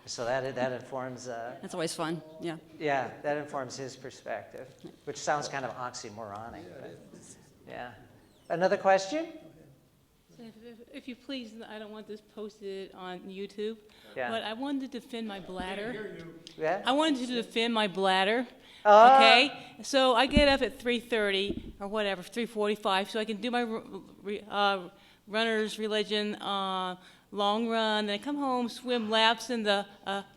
so that informs. That's always fun. Yeah. Yeah, that informs his perspective, which sounds kind of oxymoronic. But, yeah. Another question? If you please, I don't want this posted on YouTube, Yeah. but I wanted to defend my bladder. Yeah? I wanted to defend my bladder. Ah. Okay? So I get up at 3:30 or whatever, 3:45, so I can do my runner's religion long run. Then I come home, swim laps in the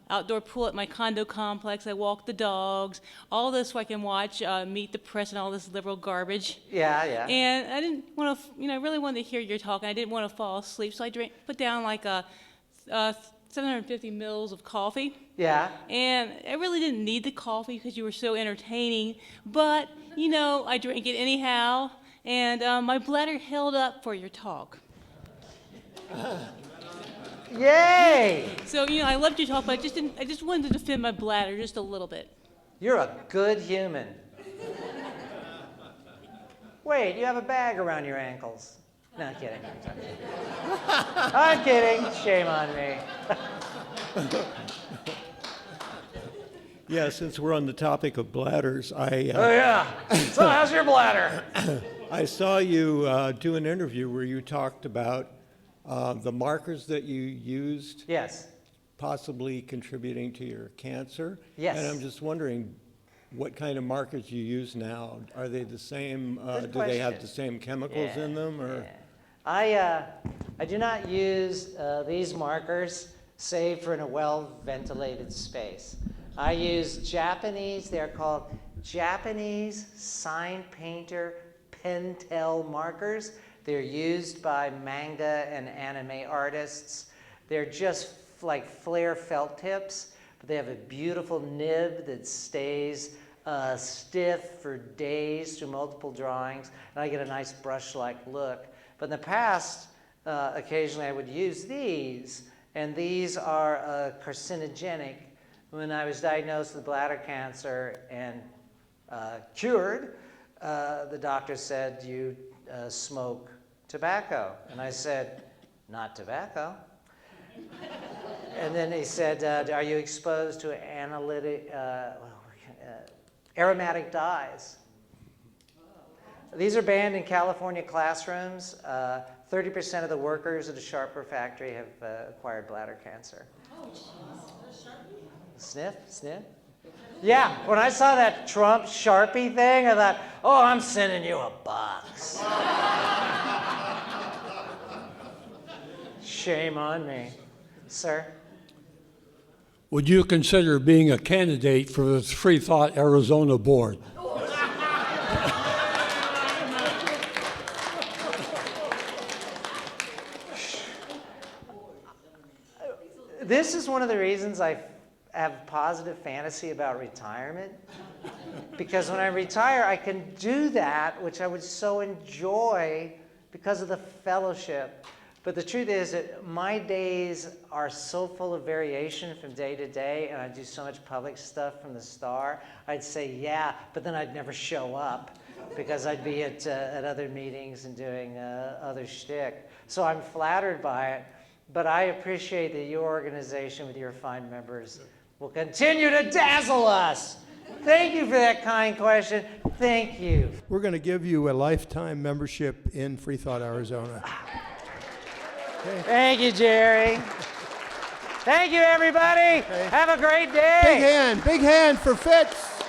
outdoor pool at my condo complex. I walk the dogs. All this so I can watch Meet the Press and all this liberal garbage. Yeah. And I didn't want to, I really wanted to hear your talk, and I didn't want to fall asleep, so I put down like 750 mils of coffee. Yeah. And I really didn't need the coffee because you were so entertaining, but, I drank it anyhow, and my bladder held up for your talk. Yay! So, I loved your talk, but I just wanted to defend my bladder just a little bit. You're a good human. Wait, you have a bag around your ankles. No, I'm kidding. I'm kidding. Shame on me. Yeah, since we're on the topic of bladders, Oh, yeah. So how's your bladder? I saw you do an interview where you talked about the markers that you used. Yes. Possibly contributing to your cancer. Yes. And I'm just wondering what kind of markers you use now. Are they the same? Good Do they have question. the same chemicals in them? Or? I do not use these markers save for in a well-ventilated space. I use Japanese, they're called Japanese sign painter Pentel markers. They're used by manga and anime artists. They're just like flare felt tips, but they have a beautiful nib that stays stiff for days through multiple drawings, and I get a nice brush-like look. But in the past, occasionally I would use these, and these are carcinogenic. When I was diagnosed with bladder cancer and cured, the doctor said, "You smoke tobacco." And I said, "Not tobacco." And then he said, "Are you exposed to aromatic dyes?" These are banned in California classrooms. 30% of the workers at a Sharper factory have acquired bladder cancer. Sniff? Yeah, when I saw that Trump Sharpie thing, I thought, oh, I'm sending you a box. Shame on me. Sir? Would you consider being a candidate for the Free Thought Arizona board? This is one of the reasons I have positive fantasy about retirement. Because when I retire, I can do that, which I would so enjoy because of the fellowship. But the truth is that my days are so full of variation from day to day, and I do so much public stuff from the Star. I'd say, yeah, but then I'd never show up because I'd be at other meetings and doing other shtick. So I'm flattered by it, but I appreciate that your organization with your fine members will continue to dazzle us. Thank you for that kind question. Thank you. We're going to give you a lifetime membership in Free Thought Arizona. Okay. Thank you, Jerry. Thank you, everybody. Have a great day. Big hand for Fitz.